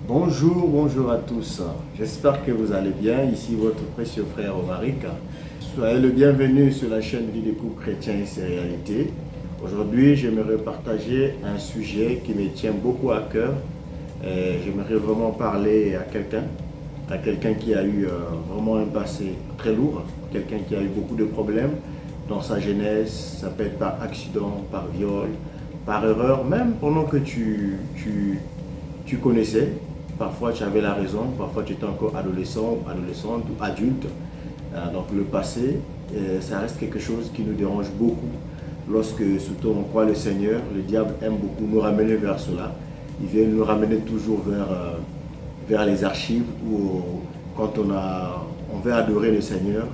Bonjour, bonjour à tous. J'espère que vous allez bien. Ici votre précieux frère Omaric. Soyez le bienvenu sur la chaîne Vie de couple chrétien et ses réalités. Aujourd'hui, j'aimerais partager un sujet qui me tient beaucoup à cœur. J'aimerais vraiment parler à quelqu'un qui a eu vraiment un passé très lourd, quelqu'un qui a eu beaucoup de problèmes dans sa jeunesse. Ça peut être par accident, par viol, par erreur, même pendant que tu connaissais. Parfois tu avais la raison, parfois tu étais encore adolescent, adolescente ou adulte. Donc le passé, ça reste quelque chose qui nous dérange beaucoup. Lorsque surtout on croit le Seigneur, le diable aime beaucoup nous ramener vers cela. Il vient nous ramener toujours vers les archives où quand on veut adorer le Seigneur,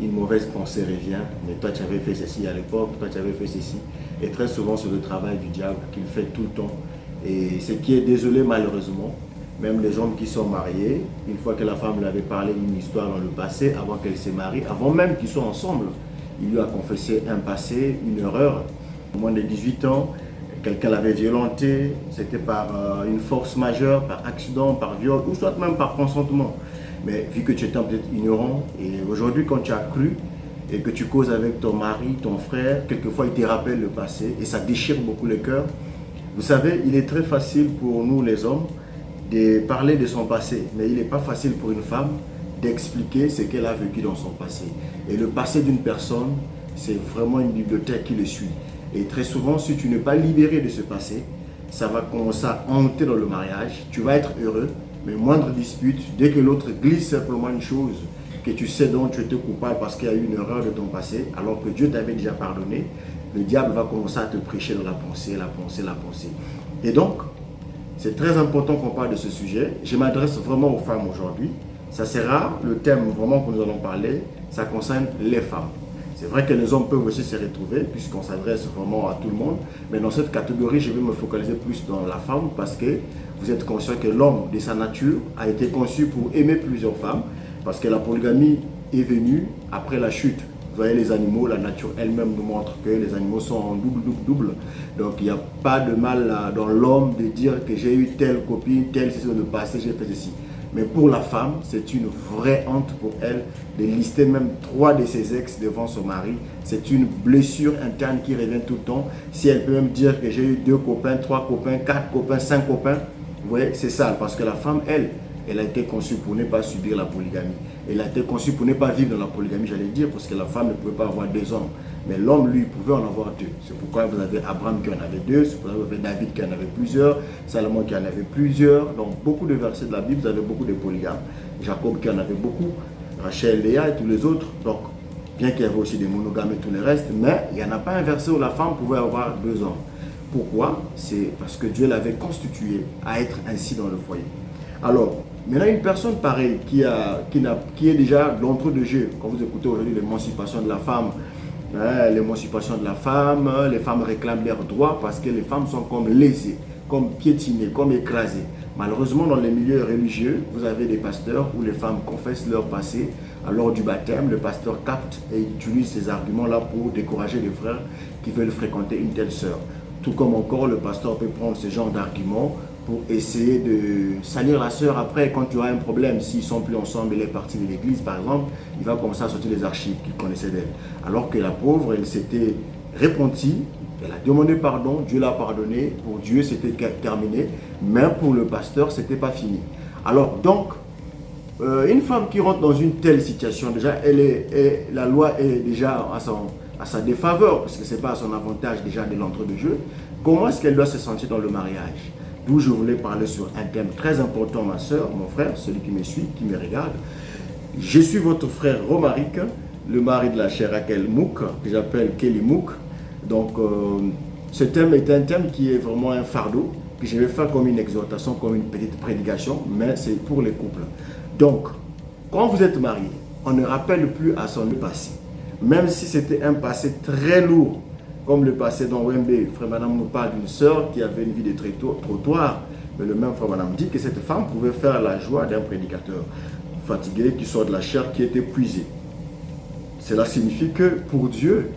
une mauvaise pensée revient. Mais toi tu avais fait ceci à l'époque, toi tu avais fait ceci. Et très souvent c'est le travail du diable qu'il fait tout le temps. Et ce qui est désolé malheureusement, même les hommes qui sont mariés, une fois que la femme lui avait parlé d'une histoire dans le passé, avant qu'elle se marie, avant même qu'ils soient ensemble, il lui a confessé un passé, une erreur. Au moins de 18 ans, quelqu'un l'avait violenté, c'était par une force majeure, par accident, par viol, ou soit même par consentement. Mais vu que tu étais peut-être ignorant, et aujourd'hui quand tu as cru, et que tu causes avec ton mari, ton frère, quelquefois il te rappelle le passé, et ça déchire beaucoup le cœur. Vous savez, il est très facile pour nous les hommes de parler de son passé, mais il n'est pas facile pour une femme d'expliquer ce qu'elle a vécu dans son passé. Et le passé d'une personne, c'est vraiment une bibliothèque qui le suit. Et très souvent, si tu n'es pas libéré de ce passé, ça va commencer à hanter dans le mariage. Tu vas être heureux, mais moindre dispute, dès que l'autre glisse simplement une chose que tu sais dont tu étais coupable parce qu'il y a eu une erreur de ton passé, alors que Dieu t'avait déjà pardonné, le diable va commencer à te prêcher dans la pensée, la pensée, la pensée. Et donc, c'est très important qu'on parle de ce sujet. Je m'adresse vraiment aux femmes aujourd'hui. Ça sera le thème vraiment que nous allons parler. Ça concerne les femmes. C'est vrai que les hommes peuvent aussi se retrouver puisqu'on s'adresse vraiment à tout le monde. Mais dans cette catégorie, je vais me focaliser plus dans la femme parce que vous êtes conscient que l'homme, de sa nature, a été conçu pour aimer plusieurs femmes parce que la polygamie est venue après la chute. Vous voyez les animaux, la nature elle-même nous montre que les animaux sont en double, double, double. Donc il n'y a pas de mal dans l'homme de dire que j'ai eu telle copine, telle ceci dans le passé, j'ai fait ceci. Mais pour la femme, c'est une vraie honte pour elle de lister même 3 de ses ex devant son mari. C'est une blessure interne qui revient tout le temps. Si elle peut même dire que j'ai eu 2 copains, 3 copains, 4 copains, 5 copains, vous voyez, c'est sale parce que la femme, elle a été conçue pour ne pas subir la polygamie. Elle a été conçue pour ne pas vivre dans la polygamie, j'allais dire, parce que la femme ne pouvait pas avoir 2 hommes. Mais l'homme, lui, pouvait en avoir 2. C'est pourquoi vous avez Abraham qui en avait 2, c'est pourquoi vous avez David qui en avait plusieurs, Salomon qui en avait plusieurs. Donc, beaucoup de versets de la Bible, vous avez beaucoup de polygames. Jacob qui en avait beaucoup, Rachel, Léa et tous les autres. Donc, bien qu'il y avait aussi des monogames et tout le reste, mais il n'y en a pas un verset où la femme pouvait avoir 2 hommes. Pourquoi? C'est parce que Dieu l'avait constituée à être ainsi dans le foyer. Alors, maintenant, une personne pareille qui est déjà de l'entre-deux-jeux, quand vous écoutez aujourd'hui l'émancipation de la femme, l'émancipation de la femme, les femmes réclament leurs droits parce que les femmes sont comme lésées, comme piétinées, comme écrasées. Malheureusement, dans les milieux religieux, vous avez des pasteurs où les femmes confessent leur passé. Lors du baptême, le pasteur capte et utilise ces arguments-là pour décourager les frères qui veulent fréquenter une telle sœur. Tout comme encore, le pasteur peut prendre ce genre d'arguments pour essayer de salir la sœur après quand tu as un problème. S'ils ne sont plus ensemble, elle est partie de l'église par exemple, il va commencer à sortir les archives qu'il connaissait d'elle. Alors que la pauvre, elle s'était repentie, elle a demandé pardon, Dieu l'a pardonné, pour Dieu c'était terminé, mais pour le pasteur c'était pas fini. Alors donc, une femme qui rentre dans une telle situation, déjà la loi est déjà à sa défaveur, parce que ce n'est pas à son avantage déjà de l'entre-deux-jeux. Comment est-ce qu'elle doit se sentir dans le mariage? D'où je voulais parler sur un thème très important, ma soeur, mon frère, celui qui me suit, qui me regarde. Je suis votre frère Romaric, le mari de la chère Raquel Mouk, que j'appelle Kelly Mouk. Donc, ce thème est un thème qui est vraiment un fardeau, que je vais faire comme une exhortation, comme une petite prédication, mais c'est pour les couples. Donc, quand vous êtes marié, on ne rappelle plus à son passé. Même si c'était un passé très lourd, comme le passé dans Wembe, Frère Madame nous parle d'une sœur qui avait une vie de trottoir. Mais le même Frère Madame dit que cette femme pouvait faire la joie d'un prédicateur fatigué qui sort de la chair, qui est épuisé. Cela signifie que pour Dieu,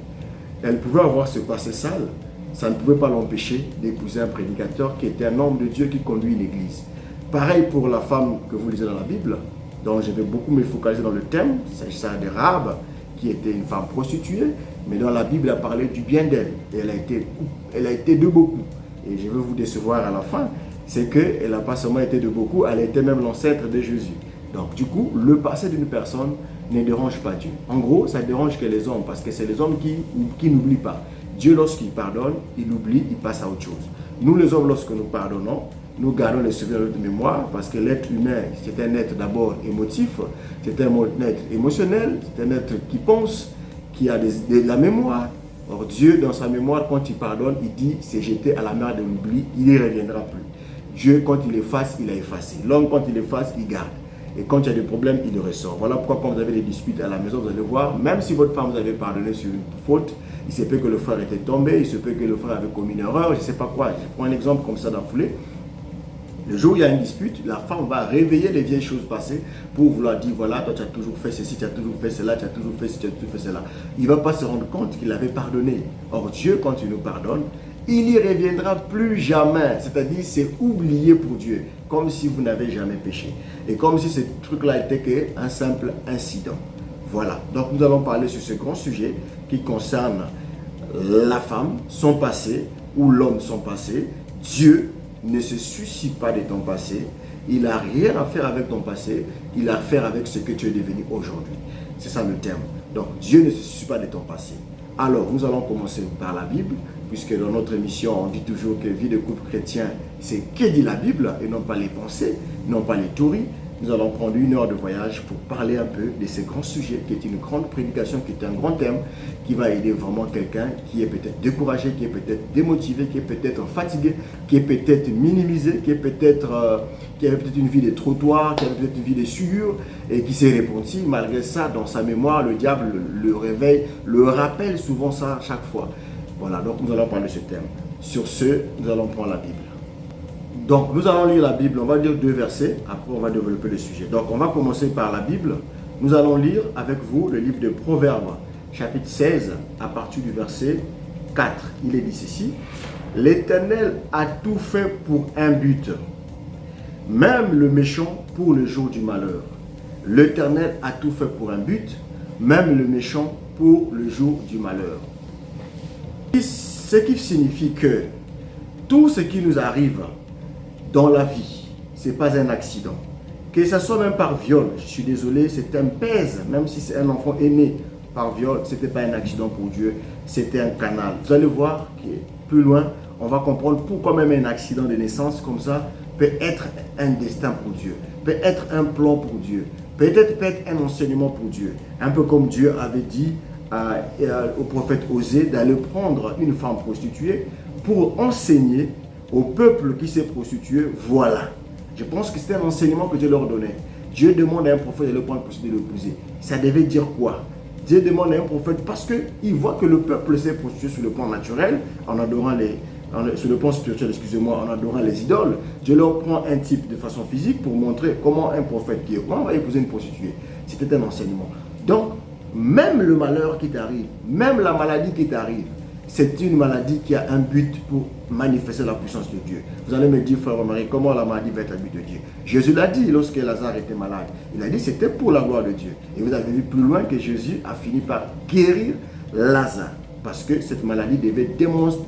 elle pouvait avoir ce passé sale. Ça ne pouvait pas l'empêcher d'épouser un prédicateur qui était un homme de Dieu qui conduit une église. Pareil pour la femme que vous lisez dans la Bible, donc je vais beaucoup me focaliser dans le thème. Il s'agissait de Rahab, qui était une femme prostituée, mais dans la Bible, elle a parlé du bien d'elle. Et elle a été de beaucoup. Et je veux vous décevoir à la fin, c'est qu'elle n'a pas seulement été de beaucoup, elle était même l'ancêtre de Jésus. Donc du coup, le passé d'une personne ne dérange pas Dieu. En gros, ça dérange que les hommes, parce que c'est les hommes qui n'oublient pas. Dieu, lorsqu'il pardonne, il oublie, il passe à autre chose. Nous, les hommes, lorsque nous pardonnons, nous gardons les souvenirs de notre mémoire, parce que l'être humain, c'est un être d'abord émotif, c'est un être émotionnel, c'est un être qui pense, qui a de la mémoire. Or, Dieu, dans sa mémoire, quand il pardonne, il dit, c'est jeté à la mer de l'oubli, il n'y reviendra plus. Dieu, quand il efface, il a effacé. L'homme, quand il efface, il garde. Et quand il y a des problèmes, il le ressort. Voilà pourquoi quand vous avez des disputes à la maison, vous allez voir, même si votre femme vous avait pardonné sur une faute, il se peut que le frère était tombé, il se peut que le frère avait commis une erreur, je ne sais pas quoi. Je prends un exemple comme ça dans la foulée. Le jour où il y a une dispute, la femme va réveiller les vieilles choses passées pour vouloir dire, voilà, toi tu as toujours fait ceci, tu as toujours fait cela, tu as toujours fait ceci, tu as toujours fait cela. Il ne va pas se rendre compte qu'il avait pardonné. Or Dieu, quand il nous pardonne, il n'y reviendra plus jamais. C'est-à-dire, c'est oublié pour Dieu, comme si vous n'avez jamais péché. Et comme si ce truc-là était qu'un simple incident. Voilà. Donc, nous allons parler sur ce grand sujet qui concerne la femme, son passé, ou l'homme, son passé. Dieu ne se soucie pas de ton passé. Il n'a rien à faire avec ton passé. Il a à faire avec ce que tu es devenu aujourd'hui. C'est ça le terme. Donc, Dieu ne se soucie pas de ton passé. Alors, nous allons commencer par la Bible, puisque dans notre émission, on dit toujours que vie de couple chrétien, c'est que dit la Bible, et non pas les pensées, non pas les théories. Nous allons prendre 1 heure de voyage pour parler un peu de ce grand sujet, qui est une grande prédication, qui est un grand thème, qui va aider vraiment quelqu'un qui est peut-être découragé, qui est peut-être démotivé, qui est peut-être fatigué, qui est peut-être minimisé, qui avait peut-être une vie de trottoir, qui avait peut-être une vie de souillure, et qui s'est repenti. Malgré ça, dans sa mémoire, le diable le réveille, le rappelle souvent ça chaque fois. Voilà, donc nous allons parler de ce thème. Sur ce, nous allons prendre la Bible. Donc, nous allons lire la Bible, on va lire 2 versets, après on va développer le sujet. Donc, on va commencer par la Bible. Nous allons lire avec vous le livre de Proverbes, chapitre 16, à partir du verset 4. Il est dit ceci: l'Éternel a tout fait pour un but, même le méchant pour le jour du malheur. L'Éternel a tout fait pour un but, même le méchant pour le jour du malheur. Ce qui signifie que tout ce qui nous arrive dans la vie, ce n'est pas un accident. Que ce soit même par viol, je suis désolé, c'est un pèse, même si c'est un enfant né par viol, ce n'était pas un accident pour Dieu, c'était un canal. Vous allez voir que plus loin, on va comprendre pourquoi même un accident de naissance comme ça peut être un destin pour Dieu, peut être un plan pour Dieu, peut-être un enseignement pour Dieu. Un peu comme Dieu avait dit au prophète Osée d'aller prendre une femme prostituée pour enseigner au peuple qui s'est prostitué, voilà. Je pense que c'était un enseignement que Dieu leur donnait. Dieu demande à un prophète de le prendre pour de l'épouser. Ça devait dire quoi? Dieu demande à un prophète parce qu'il voit que le peuple s'est prostitué sur le plan naturel, en adorant sur le plan spirituel, excusez-moi, en adorant les idoles. Dieu leur prend un type de façon physique pour montrer comment un prophète qui est roi va épouser une prostituée. C'était un enseignement. Donc, même le malheur qui t'arrive, même la maladie qui t'arrive, c'est une maladie qui a un but pour manifester la puissance de Dieu. Vous allez me dire, frère Marie, comment la maladie va être le but de Dieu? Jésus l'a dit lorsque Lazare était malade. Il a dit que c'était pour la gloire de Dieu. Et vous avez vu plus loin que Jésus a fini par guérir Lazare. Parce que cette maladie devait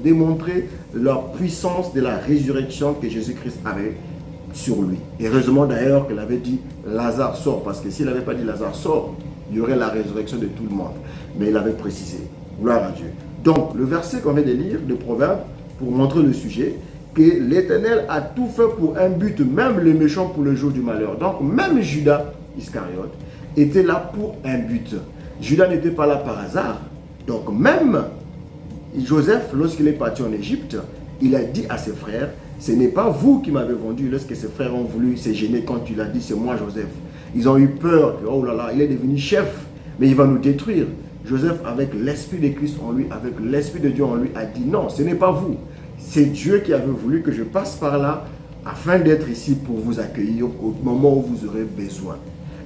démontrer la puissance de la résurrection que Jésus-Christ avait sur lui. Et heureusement d'ailleurs qu'il avait dit Lazare sort. Parce que s'il n'avait pas dit Lazare sort, il y aurait la résurrection de tout le monde. Mais il avait précisé. Gloire à Dieu. Donc, le verset qu'on vient de lire, de Proverbes, pour montrer le sujet, que l'Éternel a tout fait pour un but, même le méchant pour le jour du malheur. Donc, même Judas Iscariote était là pour un but. Judas n'était pas là par hasard. Donc, même Joseph, lorsqu'il est parti en Égypte, il a dit à ses frères, ce n'est pas vous qui m'avez vendu. Lorsque ses frères ont voulu se gêner quand il a dit, c'est moi Joseph. Ils ont eu peur, oh là là, il est devenu chef, mais il va nous détruire. Joseph, avec l'esprit de Christ en lui, avec l'esprit de Dieu en lui, a dit non, ce n'est pas vous. C'est Dieu qui avait voulu que je passe par là afin d'être ici pour vous accueillir au moment où vous aurez besoin.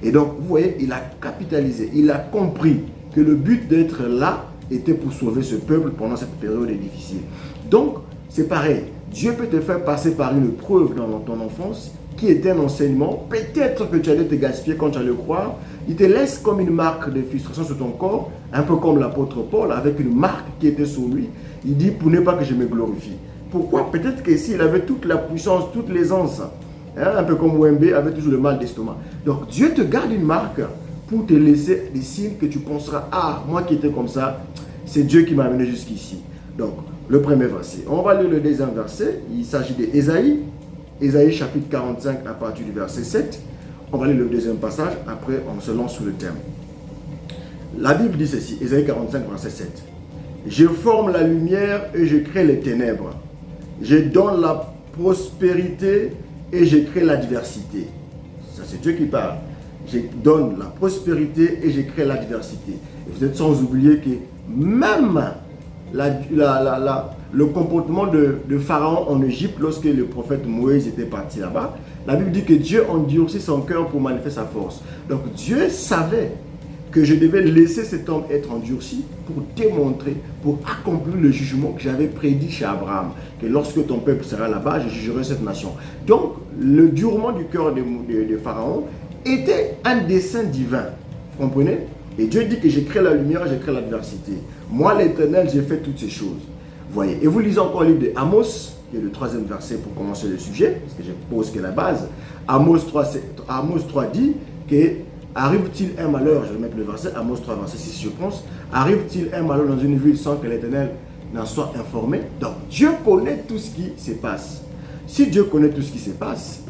Et donc, vous voyez, il a capitalisé, il a compris que le but d'être là était pour sauver ce peuple pendant cette période difficile. Donc, c'est pareil. Dieu peut te faire passer par une preuve dans ton enfance qui était un enseignement, peut-être que tu allais te gaspiller quand tu allais croire. Il te laisse comme une marque de frustration sur ton corps, un peu comme l'apôtre Paul, avec une marque qui était sur lui. Il dit, pour ne pas que je me glorifie. Pourquoi? Peut-être que s'il avait toute la puissance, toute l'aisance, un peu comme Wembe avait toujours le mal d'estomac. Donc Dieu te garde une marque pour te laisser des signes que tu penseras, ah, moi qui étais comme ça, c'est Dieu qui m'a amené jusqu'ici. Donc, le premier verset. On va lire le deuxième verset. Il s'agit d'Ésaïe. Ésaïe chapitre 45 à partir du verset 7. On va lire le deuxième passage. Après, on se lance sur le thème. La Bible dit ceci. Ésaïe 45, verset 7. Je forme la lumière et je crée les ténèbres. Je donne la prospérité et je crée l'adversité. Ça, c'est Dieu qui parle. Je donne la prospérité et je crée l'adversité. Et vous êtes sans oublier que même le comportement de Pharaon en Égypte, lorsque le prophète Moïse était parti là-bas, la Bible dit que Dieu endurcit son cœur pour manifester sa force. Donc Dieu savait que je devais laisser cet homme être endurci pour démontrer, pour accomplir le jugement que j'avais prédit chez Abraham, que lorsque ton peuple sera là-bas, je jugerai cette nation. Donc, le durement du cœur de Pharaon était un dessein divin. Vous comprenez? Et Dieu dit que j'ai créé la lumière, j'ai créé l'adversité. Moi, l'Éternel, j'ai fait toutes ces choses. Voyez. Et vous lisez encore le livre de Amos, qui est le troisième verset pour commencer le sujet, parce que je pose que la base. Amos 3 dit que arrive-t-il un malheur, je vais mettre le verset, Amos 3, verset 6, je pense, arrive-t-il un malheur dans une ville sans que l'Éternel n'en soit informé? Donc, Dieu connaît tout ce qui se passe. Si Dieu connaît tout ce qui se passe,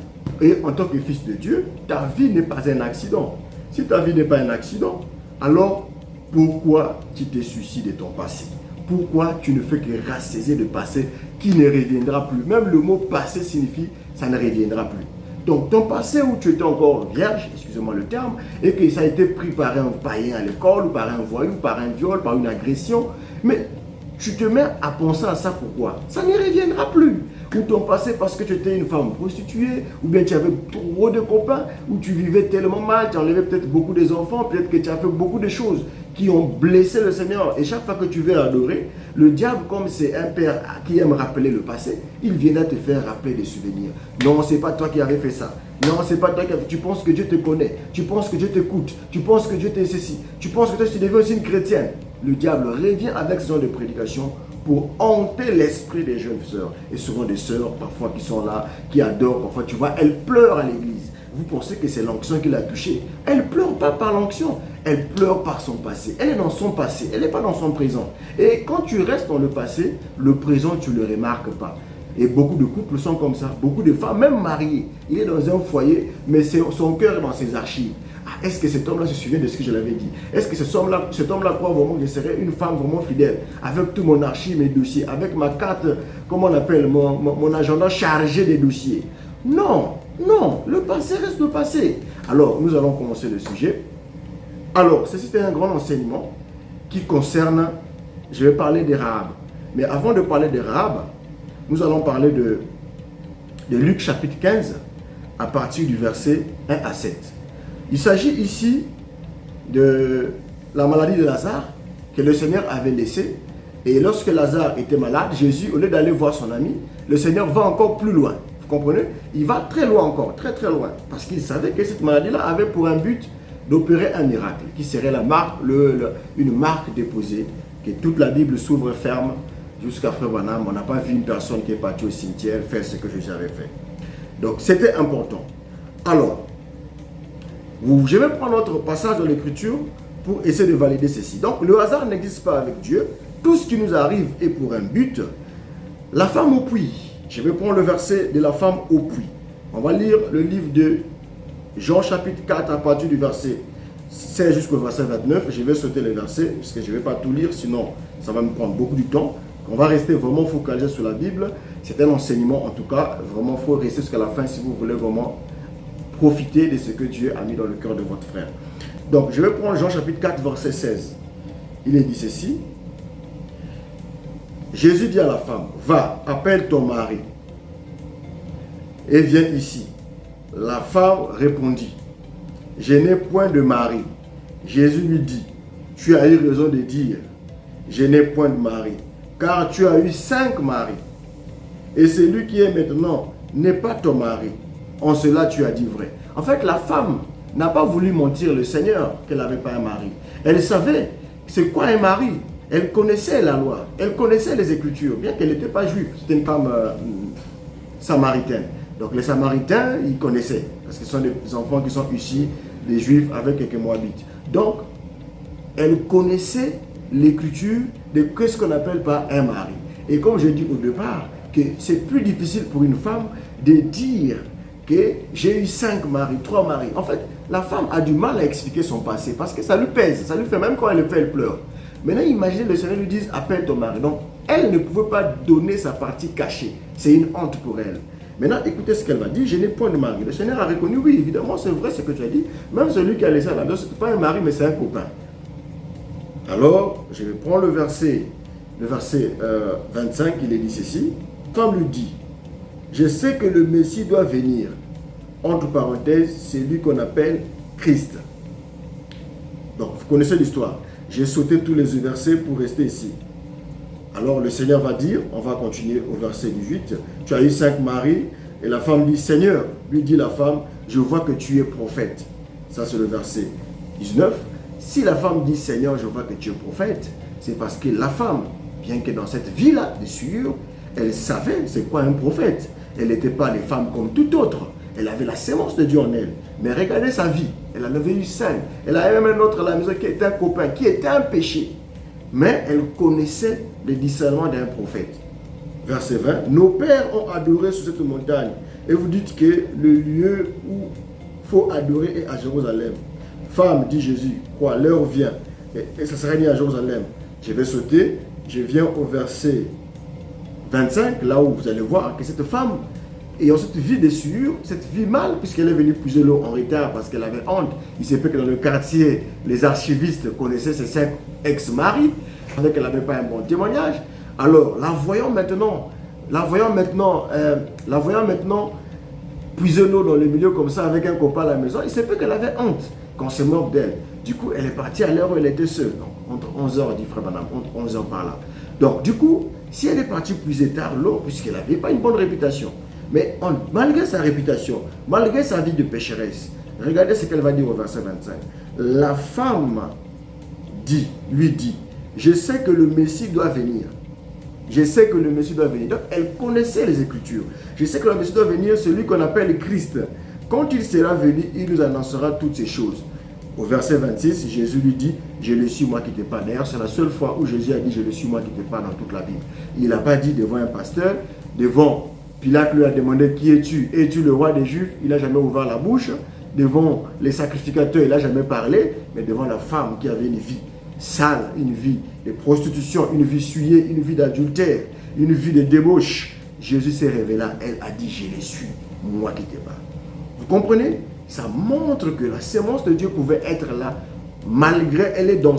et en tant que fils de Dieu, ta vie n'est pas un accident. Si ta vie n'est pas un accident, alors pourquoi tu te suicides de ton passé? Pourquoi tu ne fais que rassasier le passé qui ne reviendra plus? Même le mot passé signifie ça ne reviendra plus. Donc ton passé où tu étais encore vierge, excusez-moi le terme, et que ça a été pris par un païen à l'école, ou par un voyou, par un viol, par une agression, mais tu te mets à penser à ça, pourquoi? Ça ne reviendra plus. Ou ton passé parce que tu étais une femme prostituée, ou bien tu avais trop de copains, ou tu vivais tellement mal, tu enlevais peut-être beaucoup des enfants, peut-être que tu as fait beaucoup de choses qui ont blessé le Seigneur. Et chaque fois que tu veux adorer, le diable, comme c'est un père qui aime rappeler le passé, il viendra te faire rappeler des souvenirs. Non, c'est pas toi qui avais fait ça. Non, c'est pas toi qui avais... Tu penses que Dieu te connaît. Tu penses que Dieu t'écoute. Tu penses que Dieu t'est ceci. Tu penses que toi, tu deviens aussi une chrétienne. Le diable revient avec ce genre de prédication pour hanter l'esprit des jeunes sœurs. Et souvent des sœurs, parfois, qui sont là, qui adorent. Parfois, tu vois, elles pleurent à l'église. Vous pensez que c'est l'onction qui l'a touchée. Elle ne pleure pas par l'onction. Elle pleure par son passé. Elle est dans son passé. Elle n'est pas dans son présent. Et quand tu restes dans le passé, le présent, tu ne le remarques pas. Et beaucoup de couples sont comme ça. Beaucoup de femmes, même mariées. Il est dans un foyer, mais son cœur est dans ses archives. Ah, est-ce que cet homme-là se souvient de ce que je l'avais dit? Est-ce que cet homme-là croit vraiment que je serais une femme vraiment fidèle, avec tout mon archive, mes dossiers, avec ma carte, comment on appelle, mon agenda chargé des dossiers? Non, non, le passé reste le passé. Alors, nous allons commencer le sujet. Alors, ceci c'est un grand enseignement qui concerne, je vais parler des Rahab. Mais avant de parler des Rahab, nous allons parler de Luc chapitre 15 à partir du verset 1 à 7. Il s'agit ici de la maladie de Lazare que le Seigneur avait laissée. Et lorsque Lazare était malade, Jésus, au lieu d'aller voir son ami, le Seigneur va encore plus loin. Vous comprenez? Il va très loin encore, très très loin. Parce qu'il savait que cette maladie-là avait pour un but d'opérer un miracle, qui serait la marque, une marque déposée, que toute la Bible s'ouvre ferme jusqu'à Frère Branham. On n'a pas vu une personne qui est partie au cimetière faire ce que Jésus avait fait. Donc c'était important. Alors, je vais prendre notre passage de l'Écriture pour essayer de valider ceci. Donc le hasard n'existe pas avec Dieu. Tout ce qui nous arrive est pour un but. La femme au puits. Je vais prendre le verset de la femme au puits. On va lire le livre de Jean chapitre 4 à partir du verset 16 jusqu'au verset 29. Je vais sauter les versets parce que je ne vais pas tout lire, sinon ça va me prendre beaucoup de temps. On va rester vraiment focalisé sur la Bible. C'est un enseignement en tout cas. Vraiment, il faut rester jusqu'à la fin si vous voulez vraiment profiter de ce que Dieu a mis dans le cœur de votre frère. Donc, je vais prendre Jean chapitre 4, verset 16. Il est dit ceci. Jésus dit à la femme, va, appelle ton mari et viens ici. La femme répondit, je n'ai point de mari. Jésus lui dit, tu as eu raison de dire, je n'ai point de mari, car tu as eu 5 maris. Et celui qui est maintenant n'est pas ton mari. En cela, tu as dit vrai. En fait, la femme n'a pas voulu mentir le Seigneur qu'elle n'avait pas un mari. Elle savait c'est quoi un mari. Elle connaissait la loi, elle connaissait les Écritures, bien qu'elle n'était pas juive. C'était une femme samaritaine. Donc les Samaritains, ils connaissaient, parce que ce sont des enfants qui sont issus des Juifs avec quelques Moabites. Donc, elle connaissait l'Écriture de ce qu'on appelle pas un mari. Et comme je dis au départ, que c'est plus difficile pour une femme de dire que j'ai eu 5 maris, 3 maris. En fait, la femme a du mal à expliquer son passé parce que ça lui pèse, ça lui fait, même quand elle le fait, elle pleure. Maintenant, imaginez le Seigneur lui dise appelle ton mari. Donc, elle ne pouvait pas donner sa partie cachée. C'est une honte pour elle. Maintenant, écoutez ce qu'elle va dire. Je n'ai point de mari. Le Seigneur a reconnu, oui, évidemment, c'est vrai ce que tu as dit. Même celui qui a laissé à la maison, ce n'est pas un mari, mais c'est un copain. Alors, je vais prendre le verset 25, il est dit ceci. La femme lui dit, je sais que le Messie doit venir. Entre parenthèses, c'est lui qu'on appelle Christ. Donc, vous connaissez l'histoire. J'ai sauté tous les versets pour rester ici. Alors, le Seigneur va dire, on va continuer au verset 18. Tu as eu 5 maris. Et la femme dit, Seigneur, lui dit la femme, je vois que tu es prophète. Ça, c'est le verset 19. Si la femme dit, Seigneur, je vois que tu es prophète, c'est parce que la femme, bien que dans cette vie-là, de sûr, elle savait c'est quoi un prophète. Elle n'était pas les femmes comme tout autre. Elle avait la sémence de Dieu en elle. Mais regardez sa vie. Elle en avait eu 5. Elle avait même un autre à la maison qui était un copain, qui était un péché. Mais elle connaissait le discernement d'un prophète. Verset 20. Nos pères ont adoré sur cette montagne. Et vous dites que le lieu où il faut adorer est à Jérusalem. Femme, dit Jésus, quoi, l'heure vient. Et ça sera ni à Jérusalem. Je vais sauter. Je viens au verset 25, là où vous allez voir que cette femme, ayant cette vie de souillure, cette vie mal, puisqu'elle est venue puiser l'eau en retard parce qu'elle avait honte. Il s'est fait que dans le quartier, les archivistes connaissaient ses 5 ex-maris, avec qu'elle n'avait pas un bon témoignage. Alors, la voyant maintenant puiser l'eau dans le milieu comme ça avec un copain à la maison, il s'est fait qu'elle avait honte quand on se moque d'elle. Du coup, elle est partie à l'heure où elle était seule. Donc, entre 11h, dit Frère Branham, entre 11h par là. Donc, du coup, si elle est partie puiser tard l'eau, puisqu'elle n'avait pas une bonne réputation, mais malgré sa réputation, malgré sa vie de pécheresse, regardez ce qu'elle va dire au verset 25. La femme lui dit, je sais que le Messie doit venir. Je sais que le Messie doit venir. Donc, elle connaissait les Écritures. Je sais que le Messie doit venir, celui qu'on appelle Christ. Quand il sera venu, il nous annoncera toutes ces choses. Au verset 26, Jésus lui dit, je le suis moi qui te parle. D'ailleurs, c'est la seule fois où Jésus a dit, je le suis moi qui te parle dans toute la Bible. Il n'a pas dit devant un pasteur, devant Pilate lui a demandé, qui es-tu? Es-tu le roi des Juifs? Il n'a jamais ouvert la bouche. Devant les sacrificateurs, il n'a jamais parlé. Mais devant la femme qui avait une vie sale, une vie de prostitution, une vie souillée, une vie d'adultère, une vie de débauche, Jésus s'est révélé. Elle a dit, je le suis, moi qui te parle. Vous comprenez? Ça montre que la sémence de Dieu pouvait être là, malgré elle est dans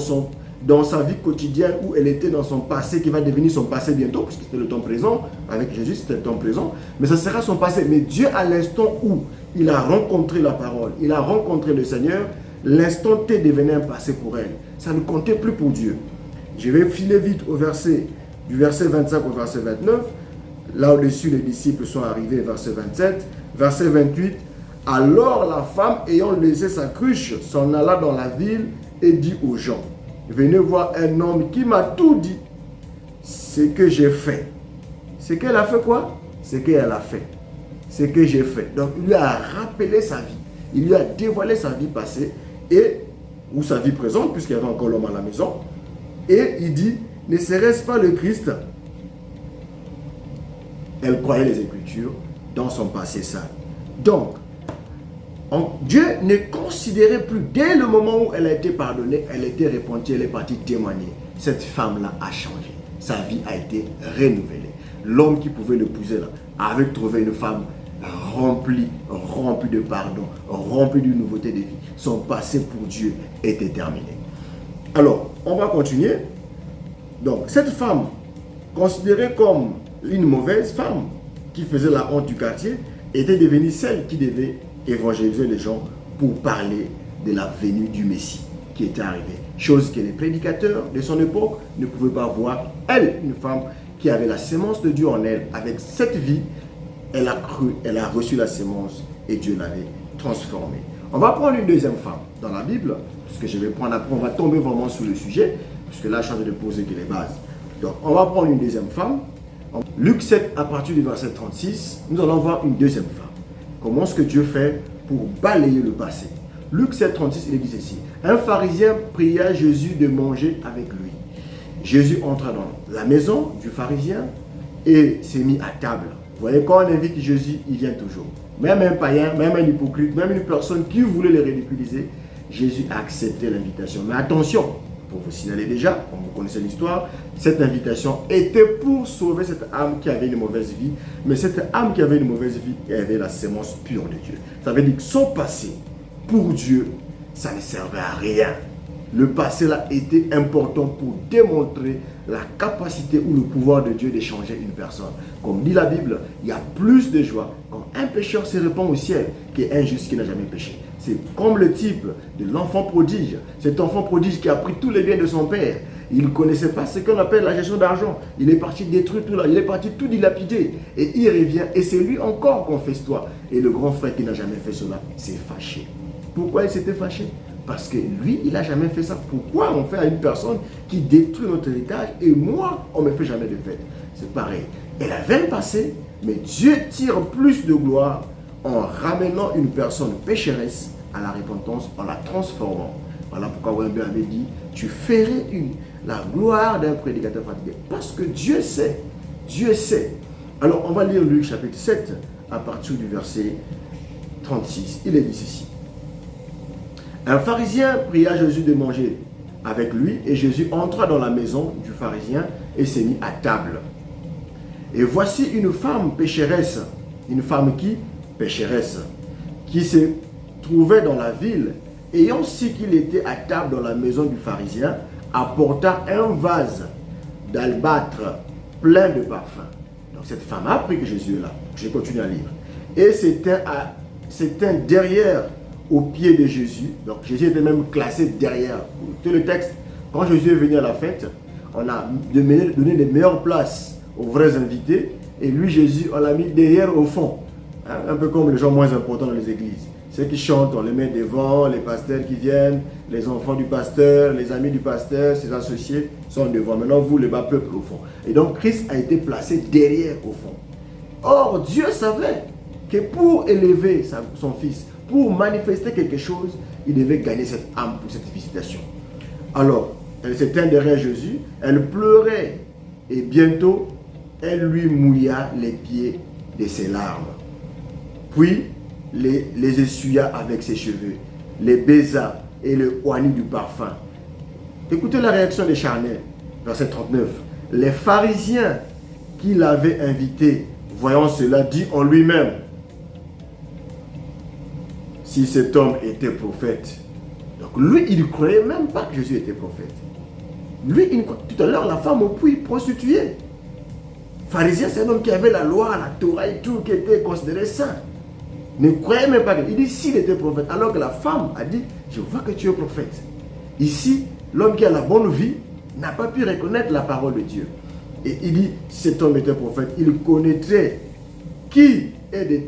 sa vie quotidienne, où elle était dans son passé, qui va devenir son passé bientôt, puisque c'était le temps présent, avec Jésus c'était le temps présent, mais ça sera son passé. Mais Dieu, à l'instant où il a rencontré la parole, il a rencontré le Seigneur, l'instant T devenait un passé pour elle. Ça ne comptait plus pour Dieu. Je vais filer vite du verset 25 au verset 29. Là au-dessus, les disciples sont arrivés, verset 27. Verset 28. Alors la femme, ayant laissé sa cruche, s'en alla dans la ville et dit aux gens, venez voir un homme qui m'a tout dit, ce que j'ai fait. Ce qu'elle a fait quoi? Ce qu'elle a fait. Ce que j'ai fait. Donc il lui a rappelé sa vie. Il lui a dévoilé sa vie passée ou sa vie présente, puisqu'il y avait encore l'homme à la maison. Et il dit, ne serait-ce pas le Christ? Elle croyait les Écritures dans son passé sale. Donc, Dieu ne considérait plus, dès le moment où elle a été pardonnée, elle était repentie, elle est partie témoigner. Cette femme-là a changé. Sa vie a été renouvelée. L'homme qui pouvait l'épouser là avait trouvé une femme remplie de pardon, remplie d'une nouveauté de vie. Son passé pour Dieu était terminé. Alors, on va continuer. Donc, cette femme, considérée comme une mauvaise femme qui faisait la honte du quartier, était devenue celle qui devait évangéliser les gens pour parler de la venue du Messie qui était arrivé. Chose que les prédicateurs de son époque ne pouvaient pas voir. Elle, une femme qui avait la sémence de Dieu en elle, avec cette vie, elle a cru, elle a reçu la sémence et Dieu l'avait transformée. On va prendre une deuxième femme dans la Bible, puisque je vais prendre après, on va tomber vraiment sur le sujet, puisque là, je suis en train de poser que les bases. Donc, on va prendre une deuxième femme. Luc 7, à partir du verset 36, nous allons voir une deuxième femme. Comment est-ce que Dieu fait pour balayer le passé? Luc 7, 36, il dit ceci. Un pharisien pria Jésus de manger avec lui. Jésus entra dans la maison du pharisien et s'est mis à table. Vous voyez, quand on invite Jésus, il vient toujours. Même un païen, même un hypocrite, même une personne qui voulait le ridiculiser, Jésus a accepté l'invitation. Mais attention, pour vous signaler déjà, comme vous connaissez l'histoire, cette invitation était pour sauver cette âme qui avait une mauvaise vie. Mais cette âme qui avait une mauvaise vie, elle avait la sémence pure de Dieu. Ça veut dire que son passé, pour Dieu, ça ne servait à rien. Le passé là était important pour démontrer la capacité ou le pouvoir de Dieu de changer une personne. Comme dit la Bible, il y a plus de joie quand un pécheur se répand au ciel qu'un juste qui n'a jamais péché. C'est comme le type de l'enfant prodige. Cet enfant prodige qui a pris tous les biens de son père. Il ne connaissait pas ce qu'on appelle la gestion d'argent. Il est parti détruire tout là. Il est parti tout dilapider. Et il revient. Et c'est lui encore qu'on fait toi. Et le grand frère qui n'a jamais fait cela s'est fâché. Pourquoi il s'était fâché? Parce que lui, il n'a jamais fait ça. Pourquoi on fait à une personne qui détruit notre héritage et moi, on ne me fait jamais de fête? C'est pareil. Elle avait le passé, mais Dieu tire plus de gloire en ramenant une personne pécheresse à la repentance, en la transformant. Voilà pourquoi Wembe avait dit, tu ferais la gloire d'un prédicateur fatigué. Parce que Dieu sait. Dieu sait. Alors, on va lire Luc chapitre 7 à partir du verset 36. Il est dit ceci. Un pharisien pria Jésus de manger avec lui et Jésus entra dans la maison du pharisien et s'est mis à table. Et voici une femme pécheresse, une femme qui, pécheresse, qui se trouvait dans la ville, ayant su qu'il était à table dans la maison du pharisien, apporta un vase d'albâtre plein de parfums. Donc cette femme a appris que Jésus est là. Je continue à lire. Et c'était derrière au pied de Jésus. Donc Jésus était même classé derrière. Tout le texte, quand Jésus est venu à la fête, on a donné les meilleures places aux vrais invités. Et lui, Jésus, on l'a mis derrière au fond. Un peu comme les gens moins importants dans les églises. Ceux qui chantent, on les met devant, les pasteurs qui viennent, les enfants du pasteur, les amis du pasteur, ses associés sont devant. Maintenant, vous, le bas peuple, au fond. Et donc, Christ a été placé derrière au fond. Or, Dieu savait que pour élever son fils, pour manifester quelque chose, il devait gagner cette âme pour cette visitation. Alors, elle s'était derrière Jésus, elle pleurait et bientôt, elle lui mouilla les pieds de ses larmes. Puis, les essuya avec ses cheveux, les baisa et le oignit du parfum. Écoutez la réaction des charnels, verset 39. Les pharisiens qui l'avaient invité, voyant cela, dit en lui-même, si cet homme était prophète. Donc lui, il ne croyait même pas que Jésus était prophète. Lui, tout à l'heure, la femme au puits, prostituée. Pharisien, c'est un homme qui avait la loi, la Torah et tout, qui était considéré saint. Ne croyait même pas. Il dit s'il était prophète. Alors que la femme a dit, je vois que tu es prophète. Ici, l'homme qui a la bonne vie n'a pas pu reconnaître la parole de Dieu. Et il dit, cet homme était prophète. Il connaîtrait qui est de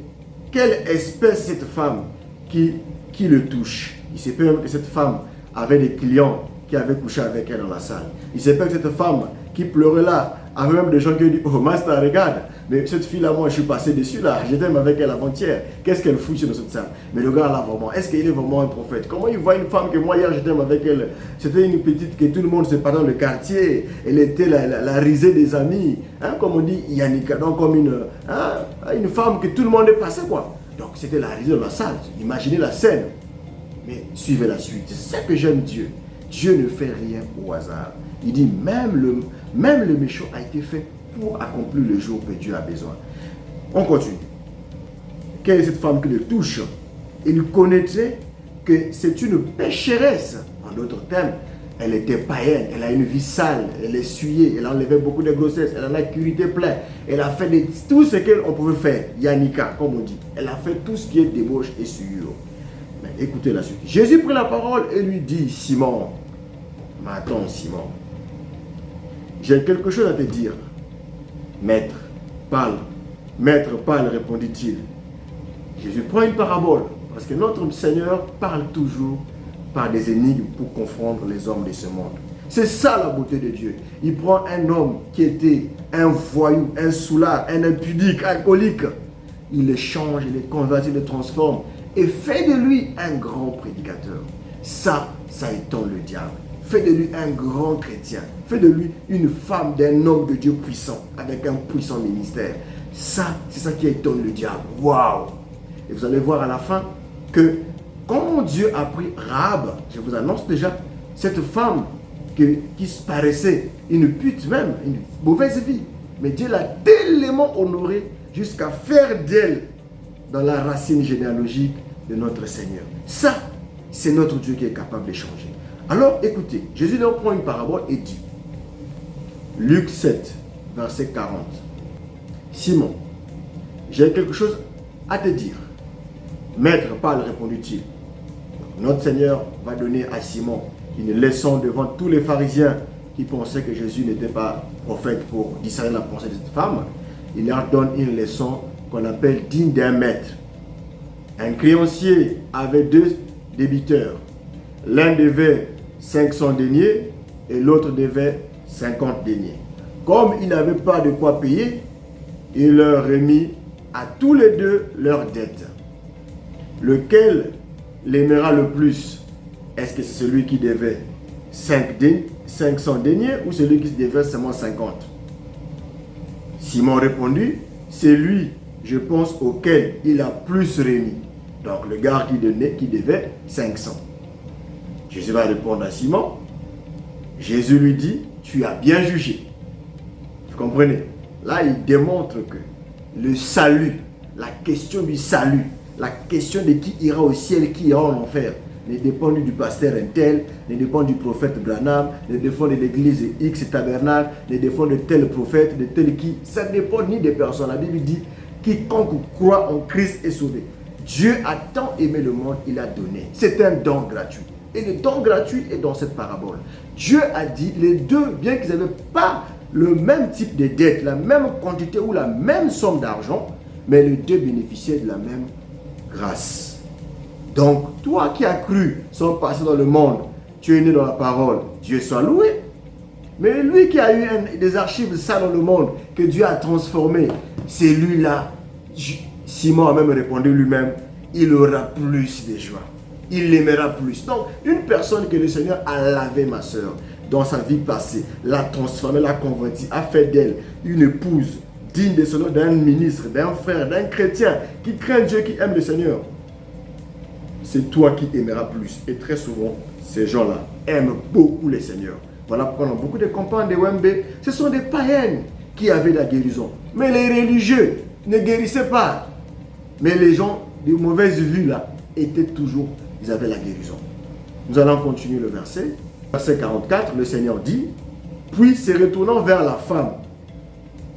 quelle espèce cette femme qui le touche. Il se peut même que cette femme avait des clients qui avaient couché avec elle dans la salle. Il se peut que cette femme qui pleurait là avait même des gens qui ont dit, oh master, regarde, mais cette fille-là, moi je suis passé dessus là, j'étais même avec elle avant-hier. Qu'est-ce qu'elle fout sur cette salle? Mais le gars là vraiment, est-ce qu'il est vraiment un prophète? Comment il voit une femme que moi hier j'étais même avec elle? C'était une petite que tout le monde se parlait dans le quartier. Elle était la risée des amis. Hein, comme on dit, Yannicka, donc comme une femme que tout le monde est passé quoi. Donc c'était la risée dans la salle. Imaginez la scène. Mais suivez la suite. C'est ça que j'aime Dieu. Dieu ne fait rien au hasard. Il dit même le méchant a été fait pour accomplir le jour que Dieu a besoin. On continue. Quelle est cette femme qui le touche? Il connaîtrait que c'est une pécheresse. En d'autres termes, elle était païenne, elle a une vie sale, elle est essuyée, elle a enlevé beaucoup de grossesses, elle en a curité plein. Elle a fait tout ce qu'on pouvait faire, Yannicka, comme on dit. Elle a fait tout ce qui est débauche et souillure. Mais écoutez la suite. Jésus prit la parole et lui dit, Simon, mais attends Simon, j'ai quelque chose à te dire. Maître, parle. Maître, parle, répondit-il. Jésus prend une parabole, parce que notre Seigneur parle toujours par des énigmes pour confondre les hommes de ce monde. C'est ça la beauté de Dieu. Il prend un homme qui était un voyou, un soulard, un impudique, alcoolique. Il le change, il le convertit, il le transforme et fait de lui un grand prédicateur. Ça étonne le diable. Fait de lui un grand chrétien. Fait de lui une femme d'un homme de Dieu puissant, avec un puissant ministère. Ça, c'est ça qui étonne le diable. Waouh! Et vous allez voir à la fin que quand Dieu a pris Rahab, je vous annonce déjà, cette femme qui se paraissait une pute même, une mauvaise vie. Mais Dieu l'a tellement honorée jusqu'à faire d'elle dans la racine généalogique de notre Seigneur. Ça, c'est notre Dieu qui est capable de changer. Alors, écoutez, Jésus leur prend une parabole et dit, Luc 7, verset 40. Simon, j'ai quelque chose à te dire. Maître, parle, répondit-il. Notre Seigneur va donner à Simon une leçon devant tous les pharisiens qui pensaient que Jésus n'était pas prophète pour discerner la pensée de cette femme. Il leur donne une leçon qu'on appelle digne d'un maître. Un créancier avait deux débiteurs. L'un devait 500 deniers et l'autre devait 50 deniers. Comme il n'avait pas de quoi payer, il leur remit à tous les deux leurs dettes. Lequel l'aimera le plus? Est-ce que c'est celui qui devait 500 deniers ou celui qui devait seulement 50? Simon répondit, c'est lui, je pense, auquel il a plus remis. Donc le gars qui devait 500. Jésus va répondre à Simon. Jésus lui dit, tu as bien jugé. Vous comprenez? Là, il démontre que le salut, la question du salut, la question de qui ira au ciel, qui ira en enfer, ne dépend du pasteur Intel, ne dépend du prophète Branham, ne dépend de l'église X tabernacle, ne dépend de tel prophète, de tel qui. Ça ne dépend ni des personnes. La Bible dit, quiconque croit en Christ est sauvé. Dieu a tant aimé le monde, il a donné. C'est un don gratuit. Et le don gratuit est dans cette parabole. Dieu a dit, les deux, bien qu'ils n'avaient pas le même type de dette, la même quantité ou la même somme d'argent, mais les deux bénéficiaient de la même grâce. Donc, toi qui as cru sans passer dans le monde, tu es né dans la parole, Dieu soit loué. Mais lui qui a eu des archives sales dans le monde, que Dieu a transformé, c'est lui-là. Simon a même répondu lui-même, il aura plus de joie. Il l'aimera plus. Donc, une personne que le Seigneur a lavé, ma soeur, dans sa vie passée, l'a transformée, l'a convertie, a fait d'elle une épouse digne de son nom, d'un ministre, d'un frère, d'un chrétien qui craint Dieu, qui aime le Seigneur. C'est toi qui aimeras plus. Et très souvent, ces gens-là aiment beaucoup le Seigneur. Voilà pourquoi dans beaucoup de campagnes de Wembe, ce sont des païens qui avaient la guérison. Mais les religieux ne guérissaient pas. Mais les gens de mauvaise vue là, étaient toujours, ils avaient la guérison. Nous allons continuer le verset. Verset 44, le Seigneur dit, puis se retournant vers la femme,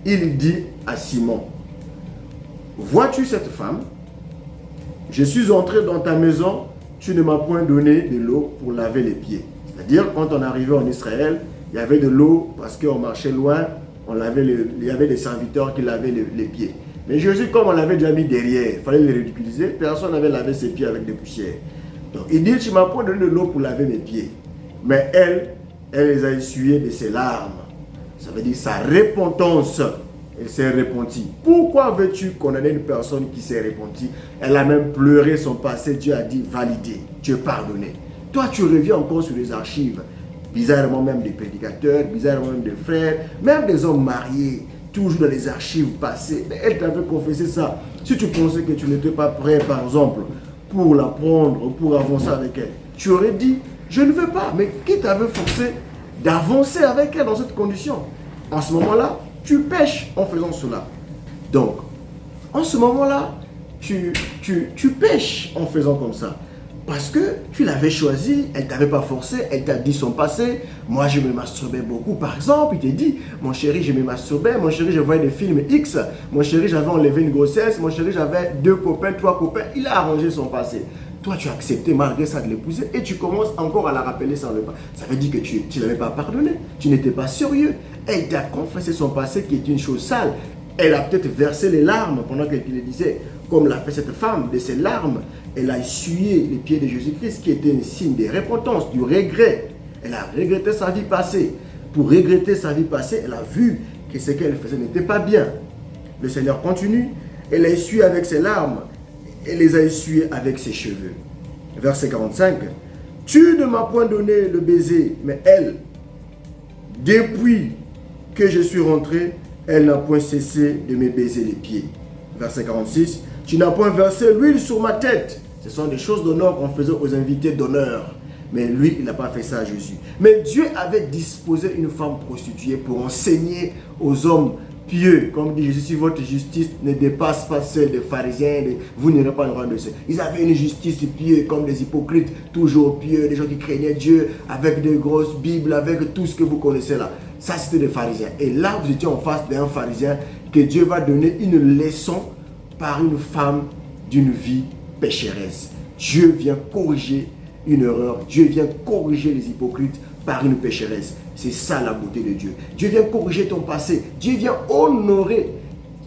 il dit à Simon, vois-tu cette femme? Je suis entré dans ta maison, tu ne m'as point donné de l'eau pour laver les pieds. C'est-à-dire, quand on arrivait en Israël, il y avait de l'eau parce qu'on marchait loin, il y avait des serviteurs qui lavaient les pieds. Mais Jésus, comme on l'avait déjà mis derrière, il fallait le ridiculiser, personne n'avait lavé ses pieds avec des poussières. Donc il dit, tu ne m'as point donné de l'eau pour laver mes pieds. Mais elle les a essuyés de ses larmes. Ça veut dire sa repentance. Elle s'est repentie. Pourquoi veux-tu condamner une personne qui s'est repentie? Elle a même pleuré son passé. Dieu a dit validé. Tu es pardonné. Toi, tu reviens encore sur les archives. Bizarrement même des prédicateurs, bizarrement même des frères, même des hommes mariés, toujours dans les archives passées. Mais elle t'avait confessé ça. Si tu pensais que tu n'étais pas prêt, par exemple, pour la prendre ou pour avancer avec elle, tu aurais dit, je ne veux pas. Mais qui t'avait forcé d'avancer avec elle dans cette condition? En ce moment-là, tu pêches en faisant cela. Donc, en ce moment-là, tu pêches en faisant comme ça. Parce que tu l'avais choisi, elle ne t'avait pas forcé, elle t'a dit son passé. Moi, je me masturbais beaucoup, par exemple. Il t'a dit, mon chéri, je me masturbais. Mon chéri, je voyais des films X. Mon chéri, j'avais enlevé une grossesse. Mon chéri, j'avais 2 copains, 3 copains. Il a arrangé son passé. Toi, tu as accepté malgré ça de l'épouser et tu commences encore à la rappeler sans le pas. Ça veut dire que tu ne l'avais pas pardonné. Tu n'étais pas sérieux. Elle t'a confessé son passé qui est une chose sale. Elle a peut-être versé les larmes pendant qu'elle le disait, comme l'a fait cette femme. De ses larmes, elle a essuyé les pieds de Jésus-Christ, qui était un signe de repentance, du regret. Elle a regretté sa vie passée. Pour regretter sa vie passée, elle a vu que ce qu'elle faisait n'était pas bien. Le Seigneur continue. Elle a essuyé avec ses larmes. Elle les a essuyées avec ses cheveux. Verset 45. Tu ne m'as point donné le baiser, mais elle, depuis que je suis rentré, elle n'a point cessé de me baiser les pieds. Verset 46. Tu n'as point versé l'huile sur ma tête. Ce sont des choses d'honneur qu'on faisait aux invités d'honneur. Mais lui, il n'a pas fait ça à Jésus. Mais Dieu avait disposé une femme prostituée pour enseigner aux hommes pieux. Comme dit Jésus, si votre justice ne dépasse pas celle des pharisiens, vous n'irez pas dans le royaume de Dieu. Ils avaient une justice pieux comme des hypocrites, toujours pieux, des gens qui craignaient Dieu, avec des grosses Bibles, avec tout ce que vous connaissez là. Ça, c'était des pharisiens. Et là, vous étiez en face d'un pharisien que Dieu va donner une leçon par une femme d'une vie pécheresse. Dieu vient corriger une erreur. Dieu vient corriger les hypocrites par une pécheresse. C'est ça la beauté de Dieu. Dieu vient corriger ton passé. Dieu vient honorer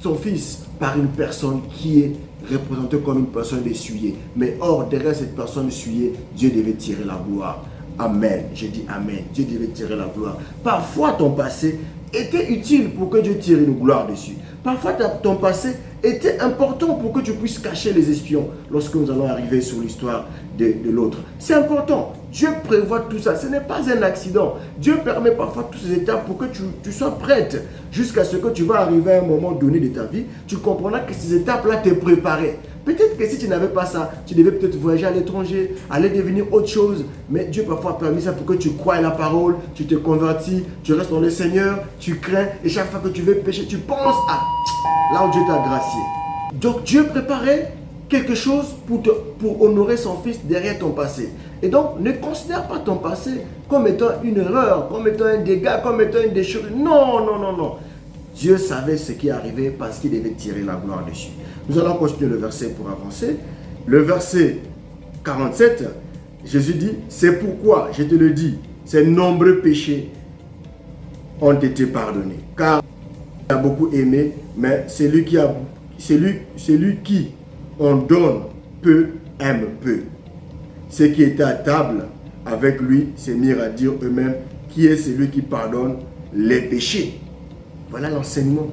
son fils par une personne qui est représentée comme une personne essuyée. Mais or, derrière cette personne essuyée, Dieu devait tirer la gloire. Amen. J'ai dit Amen. Dieu devait tirer la gloire. Parfois, ton passé était utile pour que Dieu tire une gloire dessus. Parfois, ton passé était important pour que tu puisses cacher les espions lorsque nous allons arriver sur l'histoire de l'autre. C'est important. Dieu prévoit tout ça. Ce n'est pas un accident. Dieu permet parfois toutes ces étapes pour que tu sois prête jusqu'à ce que tu vas arriver à un moment donné de ta vie. Tu comprendras que ces étapes-là te préparaient. Peut-être que si tu n'avais pas ça, tu devais peut-être voyager à l'étranger, aller devenir autre chose. Mais Dieu parfois a permis ça pour que tu croies la parole, tu te convertis, tu restes dans le Seigneur, tu crains. Et chaque fois que tu veux pécher, tu penses à là où Dieu t'a gracié. Donc Dieu préparait quelque chose pour honorer son fils derrière ton passé. Et donc, ne considère pas ton passé comme étant une erreur, comme étant un dégât, comme étant une déchirure. Non, non, non, non. Dieu savait ce qui arrivait parce qu'il devait tirer la gloire dessus. Nous allons continuer le verset pour avancer. Le verset 47, Jésus dit, c'est pourquoi, je te le dis, ces nombreux péchés ont été pardonnés. Car il a beaucoup aimé, mais celui qui en donne peu, aime peu. Ceux qui étaient à table avec lui se mirent à dire eux-mêmes, qui est celui qui pardonne les péchés? Voilà l'enseignement.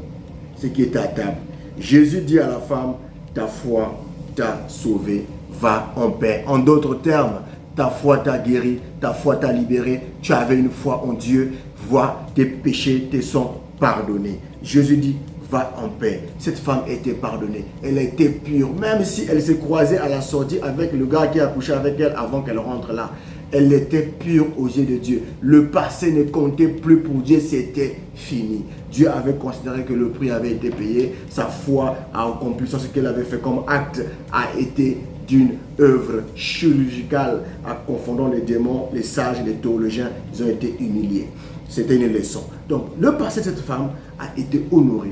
Ceux qui étaient à table. Jésus dit à la femme, ta foi t'a sauvé, va en paix. En d'autres termes, ta foi t'a guéri, ta foi t'a libéré, tu avais une foi en Dieu, vois, tes péchés te sont pardonnés. Jésus dit, va en paix. Cette femme était pardonnée, elle était pure, même si elle s'est croisée à la sortie avec le gars qui a couché avec elle avant qu'elle rentre là. Elle était pure aux yeux de Dieu. Le passé ne comptait plus pour Dieu, c'était fini. Dieu avait considéré que le prix avait été payé. Sa foi a accompli ce qu'elle avait fait comme acte a été d'une œuvre chirurgicale en confondant les démons, les sages et les théologiens. Ils ont été humiliés. C'était une leçon. Donc, le passé de cette femme a été honoré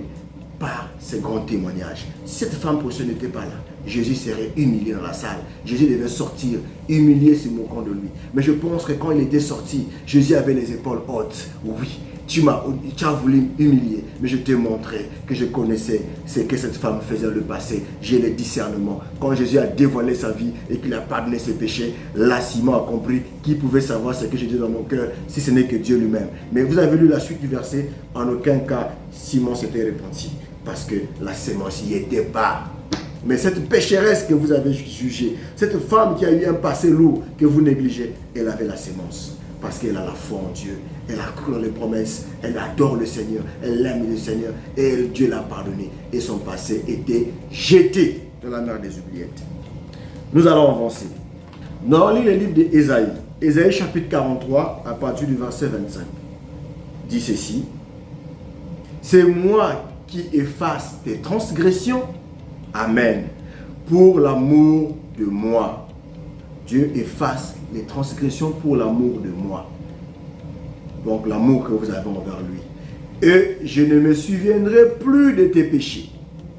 par ces grands témoignages. Si cette femme pour ce n'était pas là, Jésus serait humilié dans la salle. Jésus devait sortir, humilié, se moquant de lui. Mais je pense que quand il était sorti, Jésus avait les épaules hautes. Oui, tu as voulu m'humilier, mais je t'ai montré que je connaissais ce que cette femme faisait dans le passé. J'ai le discernement. Quand Jésus a dévoilé sa vie et qu'il a pardonné ses péchés, là, Simon a compris qui pouvait savoir ce que j'ai dit dans mon cœur, si ce n'est que Dieu lui-même. Mais vous avez lu la suite du verset, en aucun cas, Simon s'était repenti, parce que la sémence n'y était pas. Mais cette pécheresse que vous avez jugée, cette femme qui a eu un passé lourd que vous négligez, elle avait la sémence. Parce qu'elle a la foi en Dieu, elle a cru dans les promesses, elle adore le Seigneur, elle aime le Seigneur et Dieu l'a pardonné. Et son passé était jeté dans la mer des oubliettes. Nous allons avancer. Nous allons lire le livre d'Ésaïe. Ésaïe chapitre 43 à partir du verset 25. Dit ceci. C'est moi qui efface tes transgressions. Amen. Pour l'amour de moi. Dieu efface les transgressions pour l'amour de moi. Donc l'amour que vous avez envers lui. Et je ne me souviendrai plus de tes péchés.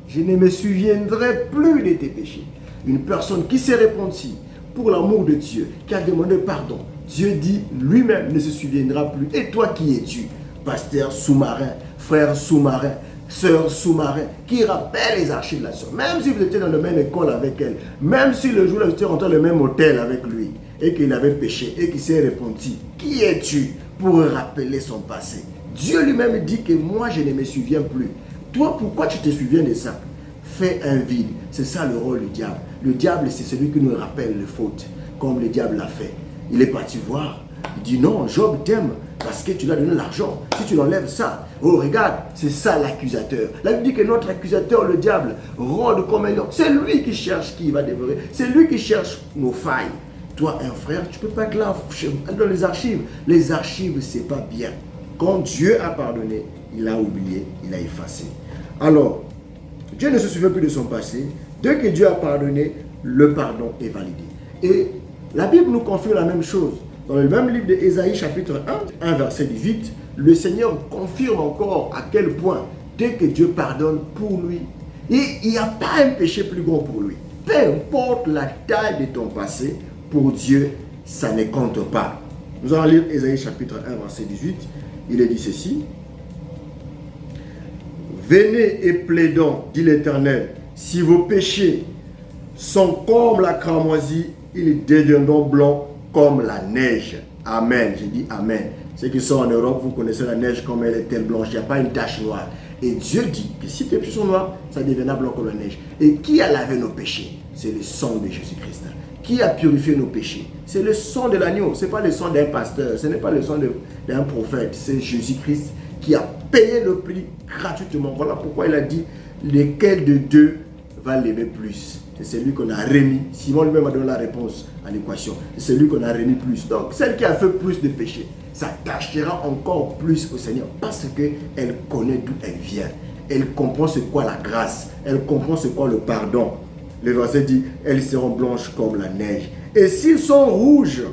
Je ne me souviendrai plus de tes péchés. Une personne qui s'est repentie pour l'amour de Dieu, qui a demandé pardon, Dieu dit lui-même ne se souviendra plus. Et toi qui es-tu? Pasteur sous-marin, frère sous-marin, sœur sous-marin, qui rappelle les archives de la sœur. Même si vous étiez dans la même école avec elle, même si le jour où vous étiez rentré dans le même hôtel avec lui, et qu'il avait péché, et qu'il s'est repenti, qui es-tu pour rappeler son passé? Dieu lui-même dit que moi, je ne me souviens plus. Toi, pourquoi tu te souviens de ça? Fais un vide. C'est ça le rôle du diable. Le diable, c'est celui qui nous rappelle les fautes, comme le diable l'a fait. Il est parti voir. Il dit non, Job t'aime parce que tu lui as donné l'argent. Si tu l'enlèves ça, oh regarde, c'est ça l'accusateur. La Bible dit que notre accusateur, le diable, rôde comme un lion. C'est lui qui cherche qui va dévorer. C'est lui qui cherche nos failles. Toi, un frère, tu ne peux pas être là dans les archives. Les archives, c'est pas bien. Quand Dieu a pardonné, il a oublié, il a effacé. Alors, Dieu ne se souvient plus de son passé. Dès que Dieu a pardonné, le pardon est validé. Et la Bible nous confirme la même chose. Dans le même livre d'Ésaïe, chapitre 1 verset 18, le Seigneur confirme encore à quel point, dès que Dieu pardonne pour lui, et il n'y a pas un péché plus grand pour lui. Peu importe la taille de ton passé, pour Dieu, ça ne compte pas. Nous allons lire Ésaïe chapitre 1 verset 18. Il est dit ceci. Venez et plaidons, dit l'Éternel, si vos péchés sont comme la cramoisie, ils deviendront blancs comme la neige. Amen. J'ai dit Amen. Ceux qui sont en Europe, vous connaissez la neige comme elle est-elle blanche. Il n'y a pas une tache noire. Et Dieu dit que si tes péchés sont noirs, ça deviendra blanc comme la neige. Et qui a lavé nos péchés? C'est le sang de Jésus-Christ. Qui a purifié nos péchés? C'est le sang de l'agneau. Ce n'est pas le sang d'un pasteur. Ce n'est pas le sang d'un prophète. C'est Jésus-Christ qui a payé le prix gratuitement. Voilà pourquoi il a dit, lequel de deux va l'aimer plus? C'est celui qu'on a remis. Simon lui-même a donné la réponse à l'équation. C'est celui qu'on a remis plus. Donc, celle qui a fait plus de péchés s'attachera encore plus au Seigneur parce qu'elle connaît d'où elle vient. Elle comprend ce qu'est la grâce. Elle comprend ce qu'est le pardon. Le verset dit, elles seront blanches comme la neige. Et s'ils sont rouges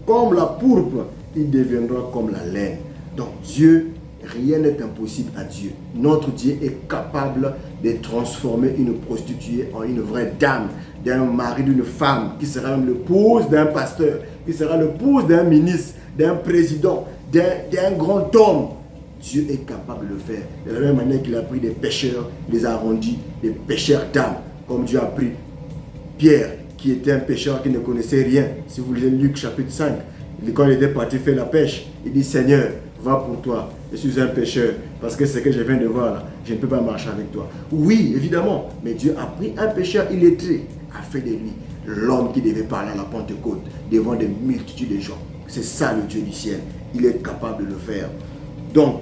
comme la pourpre, ils deviendront comme la laine. Donc Dieu, rien n'est impossible à Dieu. Notre Dieu est capable de transformer une prostituée en une vraie dame, d'un mari, d'une femme, qui sera même l'épouse d'un pasteur, qui sera l'épouse d'un ministre, d'un président, d'un grand homme. Dieu est capable de le faire. De la même manière qu'il a pris des pécheurs, il les a rendus des pécheurs d'âme. Comme Dieu a pris Pierre, qui était un pécheur qui ne connaissait rien. Si vous lisez Luc chapitre 5, quand il était parti faire la pêche, il dit, Seigneur, va pour toi, je suis un pécheur, parce que ce que je viens de voir là, je ne peux pas marcher avec toi. Oui, évidemment, mais Dieu a pris un pécheur illettré, a fait de lui l'homme qui devait parler à la Pentecôte, devant des multitudes de gens. C'est ça le Dieu du ciel, il est capable de le faire. Donc,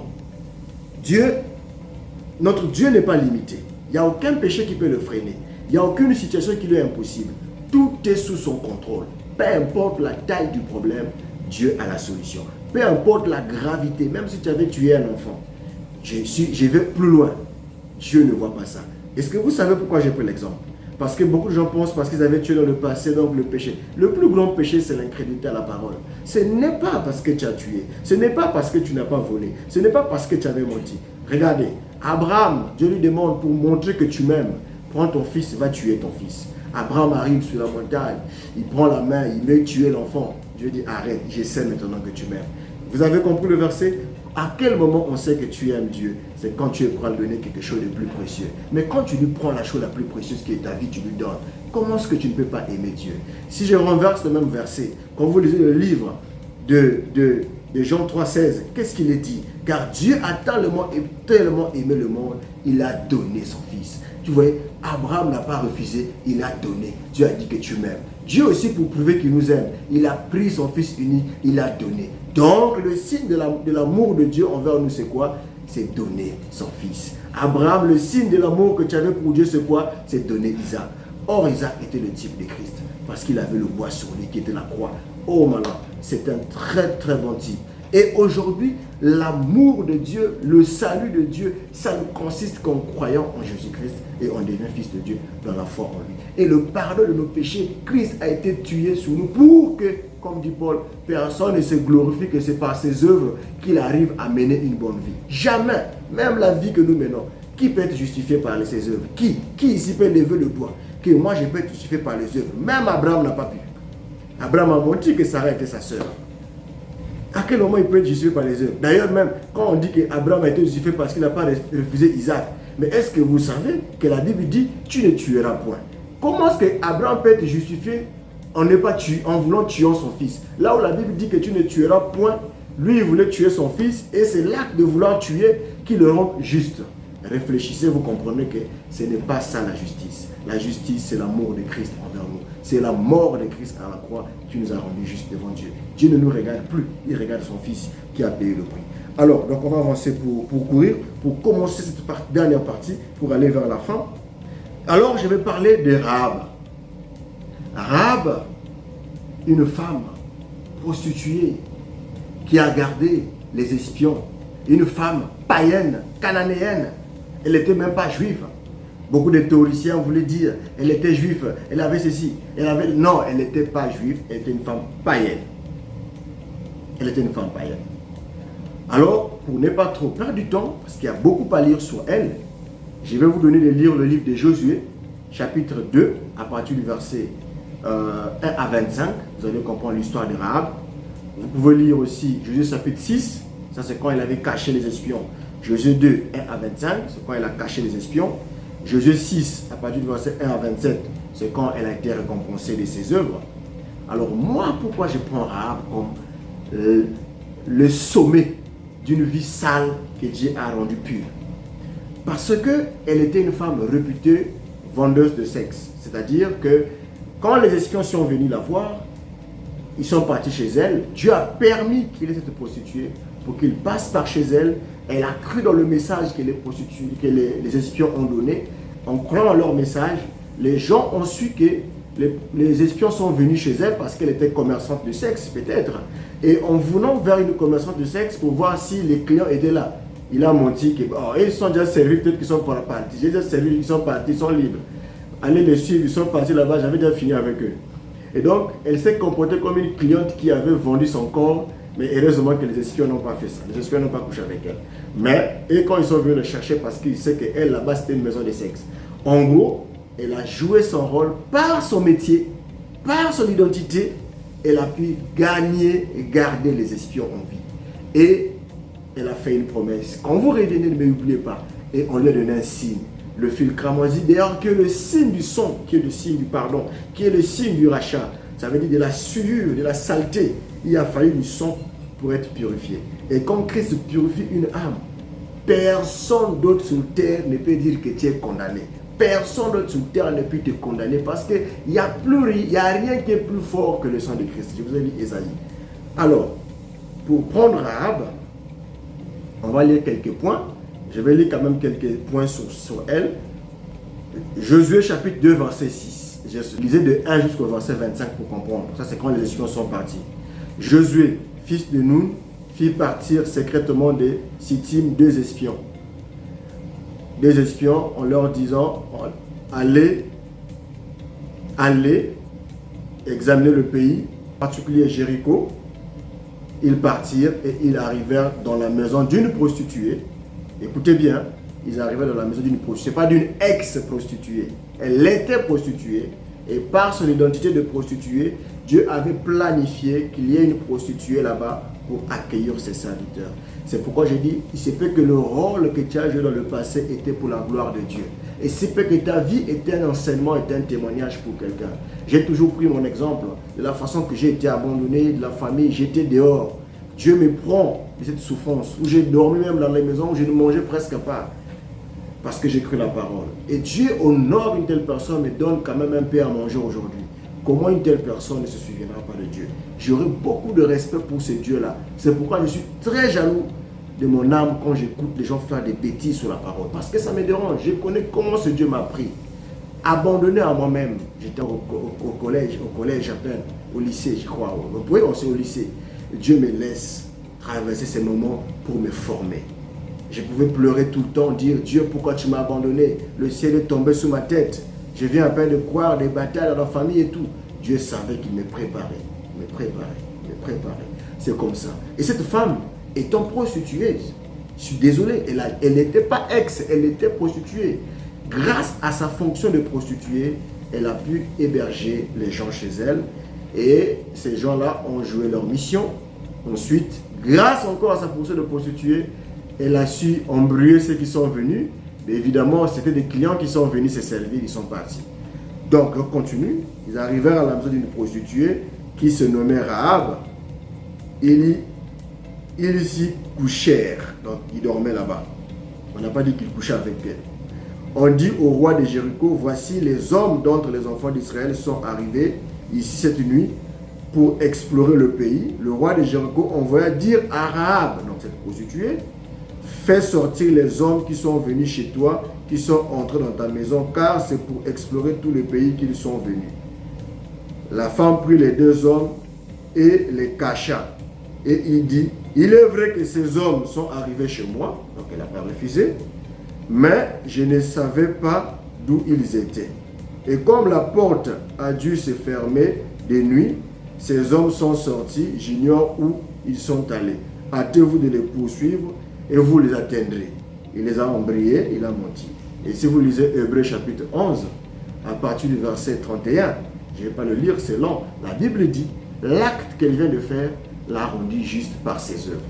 notre Dieu n'est pas limité. Il n'y a aucun péché qui peut le freiner. Il n'y a aucune situation qui lui est impossible. Tout est sous son contrôle. Peu importe la taille du problème, Dieu a la solution. Peu importe la gravité, même si tu avais tué un enfant, je vais plus loin. Dieu ne voit pas ça. Est-ce que vous savez pourquoi j'ai pris l'exemple? Parce que beaucoup de gens pensent parce qu'ils avaient tué dans le passé, donc le péché. Le plus grand péché, c'est l'incrédulité à la parole. Ce n'est pas parce que tu as tué. Ce n'est pas parce que tu n'as pas volé. Ce n'est pas parce que tu avais menti. Regardez, Abraham, Dieu lui demande pour montrer que tu m'aimes. Prends ton fils, va tuer ton fils. Abraham arrive sur la montagne, il prend la main, il veut tuer l'enfant. Dieu dit, arrête, je sais maintenant que tu m'aimes. Vous avez compris le verset? À quel moment on sait que tu aimes Dieu? C'est quand tu es prêt à lui donner quelque chose de plus précieux. Mais quand tu lui prends la chose la plus précieuse qui est ta vie, tu lui donnes. Comment est-ce que tu ne peux pas aimer Dieu? Si je renverse le même verset, quand vous lisez le livre de Jean 3,16, qu'est-ce qu'il est dit? Car Dieu a tellement aimé le monde, il a donné son fils. Tu vois, Abraham n'a pas refusé, il a donné. Dieu a dit que tu m'aimes. Dieu aussi, pour prouver qu'il nous aime, il a pris son fils unique, il a donné. Donc, le signe de l'amour de Dieu envers nous, c'est quoi? C'est donner son fils. Abraham, le signe de l'amour que tu avais pour Dieu, c'est quoi? C'est donner Isaac. Or, Isaac était le type de Christ, parce qu'il avait le bois sur lui, qui était la croix. Oh, malin, c'est un très, très bon type. Et aujourd'hui, l'amour de Dieu, le salut de Dieu, ça ne consiste qu'en croyant en Jésus-Christ et on devient fils de Dieu dans la foi en lui. Et le pardon de nos péchés, Christ a été tué sur nous pour que, comme dit Paul, personne ne se glorifie que c'est par ses œuvres qu'il arrive à mener une bonne vie. Jamais, même la vie que nous menons, qui peut être justifié par ses œuvres? Qui ici peut lever le doigt? Que moi je peux être justifié par les œuvres? Même Abraham n'a pas pu. Abraham a menti que Sarah était sa sœur. À quel moment il peut être justifié par les œuvres? D'ailleurs, même quand on dit qu'Abraham a été justifié parce qu'il n'a pas refusé Isaac, mais est-ce que vous savez que la Bible dit tu ne tueras point? Comment est-ce qu'Abraham peut être justifié en voulant tuer son fils? Là où la Bible dit que tu ne tueras point, lui il voulait tuer son fils et c'est l'acte de vouloir tuer qui le rend juste. Réfléchissez, vous comprenez que ce n'est pas ça la justice. La justice, c'est l'amour de Christ envers nous. C'est la mort de Christ à la croix qui nous a rendus justes devant Dieu. Dieu ne nous regarde plus, il regarde son Fils qui a payé le prix. Alors, donc on va avancer pour courir, pour commencer cette dernière partie, pour aller vers la fin. Alors, je vais parler de Rahab. Rahab, une femme prostituée qui a gardé les espions, une femme païenne, cananéenne. Elle n'était même pas juive. Beaucoup de théoriciens voulaient dire elle était juive, elle avait ceci, Non, elle n'était pas juive, elle était une femme païenne. Elle était une femme païenne. Alors, pour ne pas trop perdre du temps, parce qu'il y a beaucoup à lire sur elle, je vais vous donner de lire le livre de Josué, chapitre 2, à partir du verset 1 à 25. Vous allez comprendre l'histoire de Rahab. Vous pouvez lire aussi Josué chapitre 6, ça c'est quand elle avait caché les espions. Josué 2, 1 à 25, c'est quand elle a caché les espions. Josué 6, à partir du verset 1 à 27, c'est quand elle a été récompensée de ses œuvres. Alors moi, pourquoi je prends Rahab comme le sommet d'une vie sale que Dieu a rendue pure? Parce qu'elle était une femme réputée vendeuse de sexe. C'est-à-dire que quand les espions sont venus la voir, ils sont partis chez elle. Dieu a permis qu'il ait cette prostituée pour qu'il passe par chez elle. Elle a cru dans le message que les espions ont donné. En croyant à leur message, les gens ont su que les espions sont venus chez elle parce qu'elle était commerçante de sexe, peut-être. Et en venant vers une commerçante de sexe pour voir si les clients étaient là, il a menti que ils sont déjà servis, peut-être qu'ils sont partis. J'ai déjà servi, ils sont partis, ils sont libres. Allez les suivre, ils sont partis là-bas, j'avais déjà fini avec eux. Et donc, elle s'est comportée comme une cliente qui avait vendu son corps. Mais heureusement que les espions n'ont pas fait ça. Les espions n'ont pas couché avec elle. Mais, et quand ils sont venus le chercher, parce qu'ils savent qu'elle, là-bas, c'était une maison de sexe. En gros, elle a joué son rôle par son métier, par son identité. Elle a pu gagner et garder les espions en vie. Et elle a fait une promesse. Quand vous revenez, ne m'oubliez pas. Et on lui a donné un signe. Le fil cramoisi, d'ailleurs, que le signe du sang, qui est le signe du pardon, qui est le signe du rachat. Ça veut dire de la souillure, de la saleté. Il a fallu du sang pour être purifié. Et quand Christ purifie une âme, personne d'autre sur terre ne peut dire que tu es condamné. Personne d'autre sur terre ne peut te condamner parce qu'il n'y a rien qui est plus fort que le sang de Christ. Je vous ai dit Ésaïe. Alors, pour prendre Rahab, on va lire quelques points. Je vais lire quand même quelques points sur elle. Josué chapitre 2, verset 6. Je lisais de 1 jusqu'au verset 25 pour comprendre. Ça, c'est quand les espions sont partis. Josué, fils de Nun, fit partir secrètement de Sittim 2 espions. 2 espions en leur disant, allez examiner le pays, en particulier Jéricho. Ils partirent et ils arrivèrent dans la maison d'une prostituée. Écoutez bien, ils arrivèrent dans la maison d'une prostituée, pas d'une ex-prostituée. Elle était prostituée et par son identité de prostituée, Dieu avait planifié qu'il y ait une prostituée là-bas pour accueillir ses serviteurs. C'est pourquoi j'ai dit, il se peut que le rôle que tu as joué dans le passé était pour la gloire de Dieu. Et c'est peut que ta vie était un enseignement, était un témoignage pour quelqu'un. J'ai toujours pris mon exemple de la façon que j'ai été abandonné de la famille, j'étais dehors. Dieu me prend de cette souffrance, où j'ai dormi même dans les maisons, où je ne mangeais presque pas, parce que j'ai cru la parole. Et Dieu honore une telle personne, me donne quand même un peu à manger aujourd'hui. Comment une telle personne ne se souviendra pas de Dieu? J'aurai beaucoup de respect pour ce Dieu-là. C'est pourquoi je suis très jaloux de mon âme quand j'écoute les gens faire des bêtises sur la parole. Parce que ça me dérange. Je connais comment ce Dieu m'a pris. Abandonné à moi-même. J'étais au collège à peine, au lycée, je crois. Oui, on au lycée. Dieu me laisse traverser ces moments pour me former. Je pouvais pleurer tout le temps, dire, Dieu, pourquoi tu m'as abandonné? Le ciel est tombé sous ma tête. Je viens à peine de croire des batailles dans la famille et tout. Dieu savait qu'il me préparait. C'est comme ça. Et cette femme, étant prostituée, je suis désolé, elle n'était pas ex, elle était prostituée. Grâce à sa fonction de prostituée, elle a pu héberger les gens chez elle. Et ces gens-là ont joué leur mission. Ensuite, grâce encore à sa fonction de prostituée, elle a su embrouiller ceux qui sont venus. Mais évidemment, c'était des clients qui sont venus se servir, ils sont partis. Donc, on continue. Ils arrivèrent à la maison d'une prostituée qui se nommait Rahab. Ils s'y couchèrent. Donc, ils dormaient là-bas. On n'a pas dit qu'ils couchaient avec elle. On dit au roi de Jéricho, voici les hommes d'entre les enfants d'Israël sont arrivés ici cette nuit pour explorer le pays. Le roi de Jéricho envoya dire à Rahab, donc cette prostituée, fais sortir les hommes qui sont venus chez toi, qui sont entrés dans ta maison, car c'est pour explorer tout le pays qu'ils sont venus. La femme prit les deux hommes et les cacha. Et il dit, il est vrai que ces hommes sont arrivés chez moi, donc elle n'a pas refusé, mais je ne savais pas d'où ils étaient. Et comme la porte a dû se fermer de nuit, ces hommes sont sortis, j'ignore où ils sont allés. Hâtez-vous de les poursuivre et vous les atteindrez. Il les a embrayés, il a menti. Et si vous lisez Hébreux chapitre 11, à partir du verset 31, je ne vais pas le lire, c'est long, la Bible dit, l'acte qu'elle vient de faire l'a rendu juste par ses œuvres.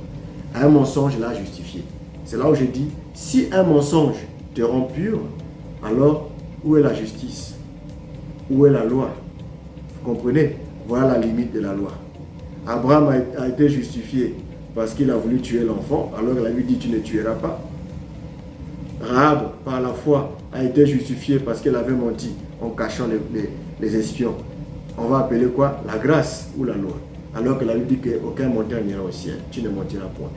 Un mensonge l'a justifié. C'est là où je dis, si un mensonge te rend pur, alors où est la justice? Où est la loi? Vous comprenez? Voilà la limite de la loi. Abraham a été justifié parce qu'il a voulu tuer l'enfant, alors la Bible dit tu ne tueras pas. Rahab, par la foi, a été justifié parce qu'elle avait menti en cachant les espions. On va appeler quoi? La grâce ou la loi. Alors que la Bible dit qu'aucun menteur n'ira au ciel. Tu ne mentiras point.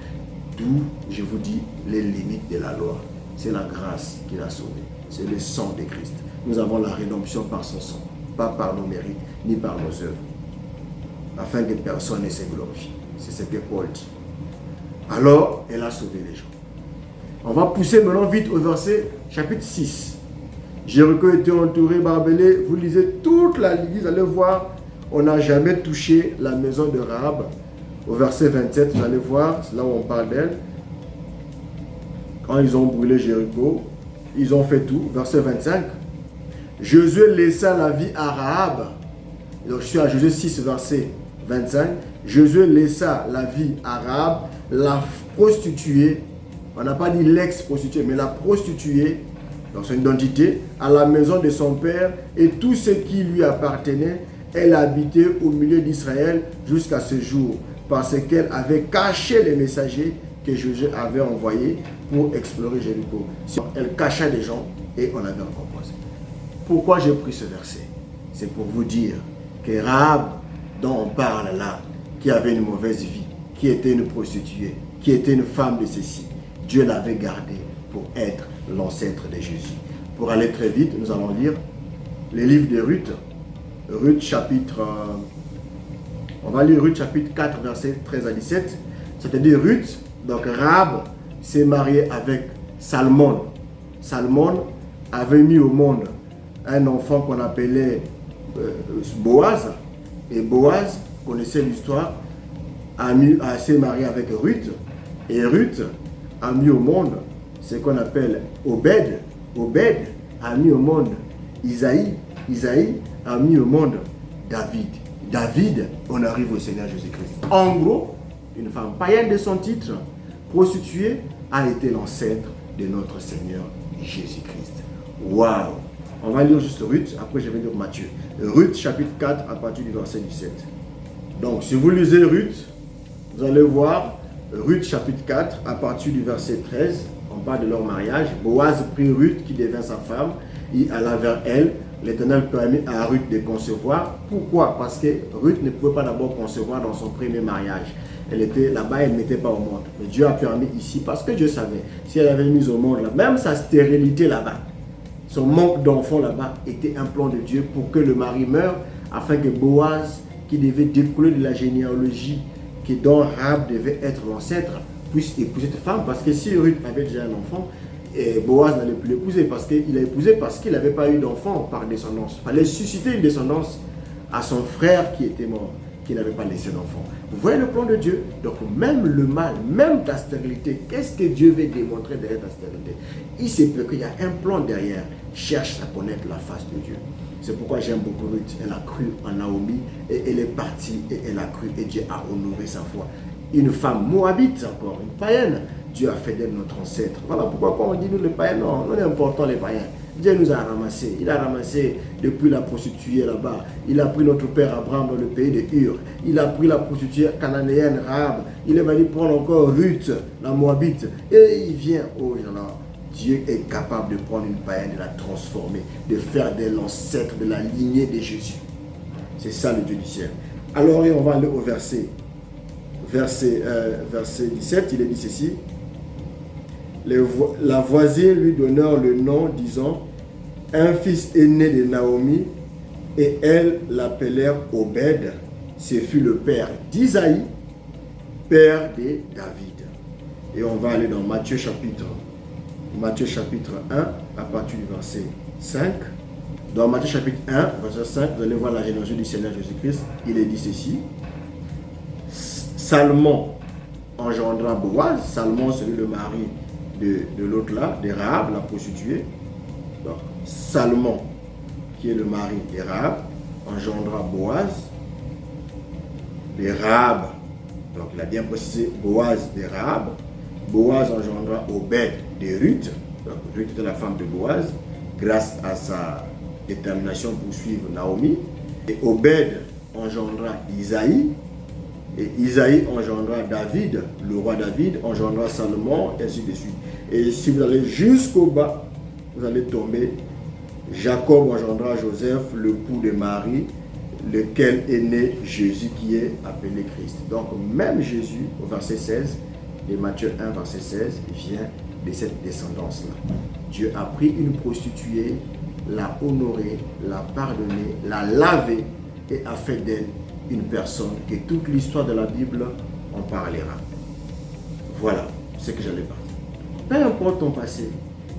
D'où, je vous dis, les limites de la loi. C'est la grâce qui l'a sauvé. C'est le sang de Christ. Nous avons la rédemption par son sang. Pas par nos mérites, ni par nos œuvres. Afin que personne ne se glorifie. C'est ce que Paul dit. Alors, elle a sauvé les gens. On va pousser maintenant vite au verset chapitre 6. Jéricho était entouré, barbelé. Vous lisez toute la Bible, vous allez voir, on n'a jamais touché la maison de Rahab. Au verset 27, vous allez voir, c'est là où on parle d'elle. Quand ils ont brûlé Jéricho, ils ont fait tout. Verset 25. Josué laissa la vie à Rahab. Donc je suis à Josué 6, verset 25. Josué laissa la vie à Rahab, la prostituée. On n'a pas dit l'ex-prostituée, mais la prostituée, dans son identité, à la maison de son père et tout ce qui lui appartenait. Elle habitait au milieu d'Israël jusqu'à ce jour, parce qu'elle avait caché les messagers que Josué avait envoyés pour explorer Jéricho. Elle cachait des gens et on avait récompensé. Pourquoi j'ai pris ce verset? C'est pour vous dire que Rahab, dont on parle là, qui avait une mauvaise vie, qui était une prostituée, qui était une femme de ceci, Dieu l'avait gardée pour être l'ancêtre de Jésus. Pour aller très vite, nous allons lire les livres de Ruth. Ruth chapitre, on va lire Ruth chapitre 4, versets 13 à 17. C'est-à-dire Ruth, donc Rahab s'est mariée avec Salmon. Salmon avait mis au monde un enfant qu'on appelait Boaz. Et Boaz, connaissait l'histoire, s'est marié avec Ruth. Et Ruth a mis au monde ce qu'on appelle Obed. Obed a mis au monde Isaïe. Isaïe a mis au monde David. David, on arrive au Seigneur Jésus-Christ. En gros, une femme païenne de son titre, prostituée, a été l'ancêtre de notre Seigneur Jésus-Christ. Waouh! On va lire juste Ruth, après je vais lire Matthieu. Ruth chapitre 4 à partir du verset 17. Donc si vous lisez Ruth, vous allez voir Ruth chapitre 4 à partir du verset 13. On parle de leur mariage. Boaz prit Ruth qui devint sa femme. Il alla vers elle. L'Éternel permit à Ruth de concevoir. Pourquoi? Parce que Ruth ne pouvait pas d'abord concevoir dans son premier mariage. Elle était là-bas, elle n'était pas au monde. Mais Dieu a permis ici parce que Dieu savait. Si elle avait mis au monde, là, même sa stérilité là-bas, son manque d'enfants là-bas était un plan de Dieu pour que le mari meure, afin que Boaz, qui devait découler de la généalogie, qui dont Rahab devait être l'ancêtre, puisse épouser cette femme. Parce que si Ruth avait déjà un enfant, et Boaz n'allait plus l'épouser parce qu'il a épousé parce qu'il n'avait pas eu d'enfant par descendance. Il fallait susciter une descendance à son frère qui était mort, qui n'avait pas laissé d'enfant. Vous voyez le plan de Dieu? Donc même le mal, même ta stérilité, qu'est-ce que Dieu veut démontrer derrière ta stérilité? Il se peut qu'il y a un plan derrière. Cherche à connaître la face de Dieu. C'est pourquoi j'aime beaucoup Ruth. Elle a cru en Naomi et elle est partie et elle a cru et Dieu a honoré sa foi. une femme moabite encore, une païenne. Dieu a fait d'elle notre ancêtre. Voilà pourquoi quand on dit nous les païens, non, nous importons les païens. Dieu nous a ramassés. Il a ramassé depuis la prostituée là-bas. Il a pris notre père Abraham dans le pays de Hur. Il a pris la prostituée cananéenne Rahab. Il est venu prendre encore Ruth, la Moabite. Et il vient au genre. Dieu est capable de prendre une païenne et la transformer, de faire de l'ancêtre de la lignée de Jésus. C'est ça le Dieu du ciel. Alors on va aller au verset 17. Il est dit ceci. La voisine lui donnèrent le nom, disant, un fils aîné de Naomi, et elle l'appelèrent Obed. Ce fut le père d'Isaïe, père de David. Et on va aller dans Matthieu chapitre 1, à partir du verset 5. Dans Matthieu chapitre 1, verset 5, vous allez voir la généalogie du Seigneur Jésus-Christ. Il est dit ceci. Salmon engendra Boaz. Salmon, c'est le mari de l'autre là, de Rahab, la prostituée. Donc, Salmon, qui est le mari de Rahab, engendra Boaz. De Rahab, donc il a bien précisé Boaz de Rahab. Boaz engendra Obed de Ruth. Donc, Ruth était la femme de Boaz, grâce à sa détermination pour suivre Naomi. Et Obed engendra Isaïe. Et Isaïe engendra David, le roi David engendra Salomon, et ainsi de suite. Et si vous allez jusqu'au bas, vous allez tomber. Jacob engendra Joseph, le l'époux de Marie, lequel est né Jésus qui est appelé Christ. Donc même Jésus, au verset 16, de Matthieu 1, verset 16, vient de cette descendance-là. Dieu a pris une prostituée, l'a honorée, l'a pardonnée, l'a lavée et a fait d'elle une personne que toute l'histoire de la Bible en parlera. Voilà ce que j'allais parler. Peu importe ton passé,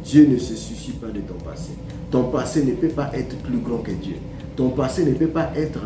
Dieu ne se soucie pas de ton passé. Ton passé ne peut pas être plus grand que Dieu. Ton passé ne peut pas être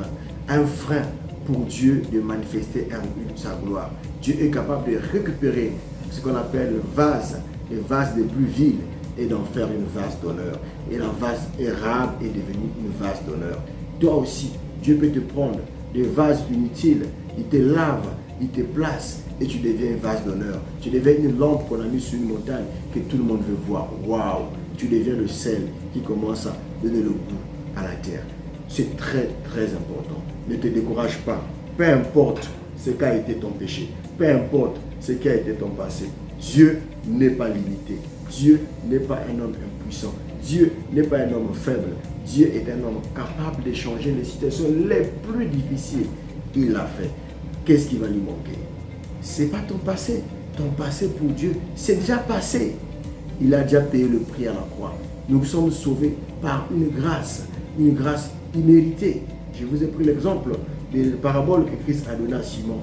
un frein pour Dieu de manifester sa gloire. Dieu est capable de récupérer ce qu'on appelle le vase, les vases les plus vils, et d'en faire une vase d'honneur. Et la vase Rahab est devenue une vase d'honneur. Toi aussi, Dieu peut te prendre des vases inutiles, il te lave, il te place et tu deviens un vase d'honneur. Tu deviens une lampe qu'on a mise sur une montagne que tout le monde veut voir. Waouh! Tu deviens le sel qui commence à donner le goût à la terre. C'est très très important. Ne te décourage pas. Peu importe ce qu'a été ton péché, peu importe ce qui a été ton passé. Dieu n'est pas limité. Dieu n'est pas un homme impuissant. Dieu n'est pas un homme faible. Dieu est un homme capable de changer les situations les plus difficiles. Il l'a fait. Qu'est-ce qui va lui manquer? Ce n'est pas ton passé. Ton passé pour Dieu, c'est déjà passé. Il a déjà payé le prix à la croix. Nous sommes sauvés par une grâce imméritée. Je vous ai pris l'exemple des paraboles que Christ a donné à Simon.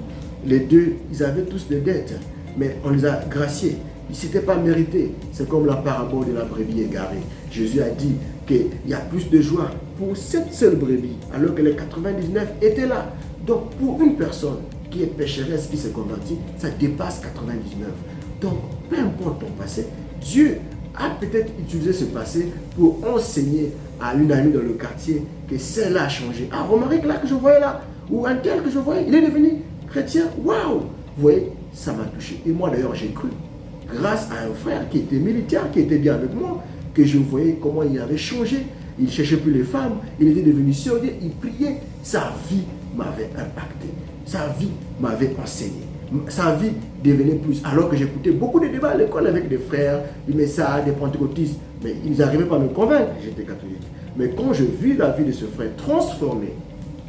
Les deux, ils avaient tous des dettes, mais on les a graciés. Ils ne s'étaient pas mérités. C'est comme la parabole de la brebis égarée. Jésus a dit qu'il y a plus de joie pour cette seule brebis, alors que les 99 étaient là. Donc pour une personne qui est pécheresse, qui s'est convertie, ça dépasse 99. Donc peu importe ton passé, Dieu a peut-être utilisé ce passé pour enseigner à une amie dans le quartier que celle-là a changé. Ah, remarquez là que je voyais là, ou un tel que je voyais, il est devenu chrétien. Waouh! Vous voyez, ça m'a touché. Et moi d'ailleurs, j'ai cru. Grâce à un frère qui était militaire, qui était bien avec moi, que je voyais comment il avait changé. Il ne cherchait plus les femmes, il était devenu sérieux, il priait. Sa vie m'avait impacté. Sa vie m'avait enseigné. Sa vie devenait plus. Alors que j'écoutais beaucoup de débats à l'école avec des frères, des messages, des pentecôtistes, mais ils n'arrivaient pas à me convaincre que j'étais catholique. Mais quand je vis la vie de ce frère transformée,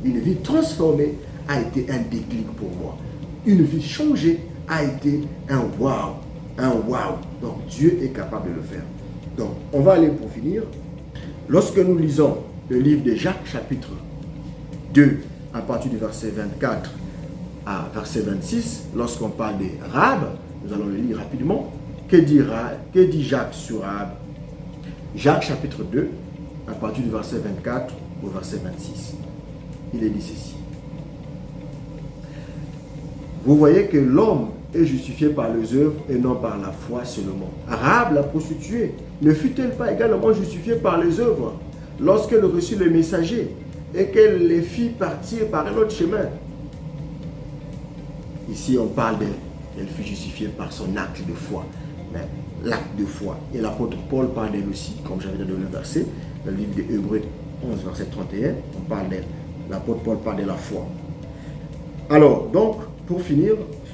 une vie transformée a été un déclic pour moi. Une vie changée a été un waouh. Un waouh. Donc Dieu est capable de le faire. Donc on va aller pour finir. Lorsque nous lisons le livre de Jacques chapitre 2 à partir du verset 24 à verset 26, lorsqu'on parle de Rahab, nous allons le lire rapidement. Que dit Jacques sur Rahab? Jacques chapitre 2 à partir du verset 24 au verset 26. Il est dit ceci. Vous voyez que l'homme est justifié par les œuvres et non par la foi seulement. Rahab, la prostituée, ne fut-elle pas également justifiée par les œuvres lorsqu'elle reçut le messager et qu'elle les fit partir par un autre chemin? Ici, on parle d'elle. Elle fut justifiée par son acte de foi. L'acte de foi. Et l'apôtre Paul parle d'elle aussi, comme j'avais donné le verset, dans le livre de Hébreux 11, verset 31, on parle d'elle. L'apôtre Paul parle de la foi. Alors, donc, pour finir,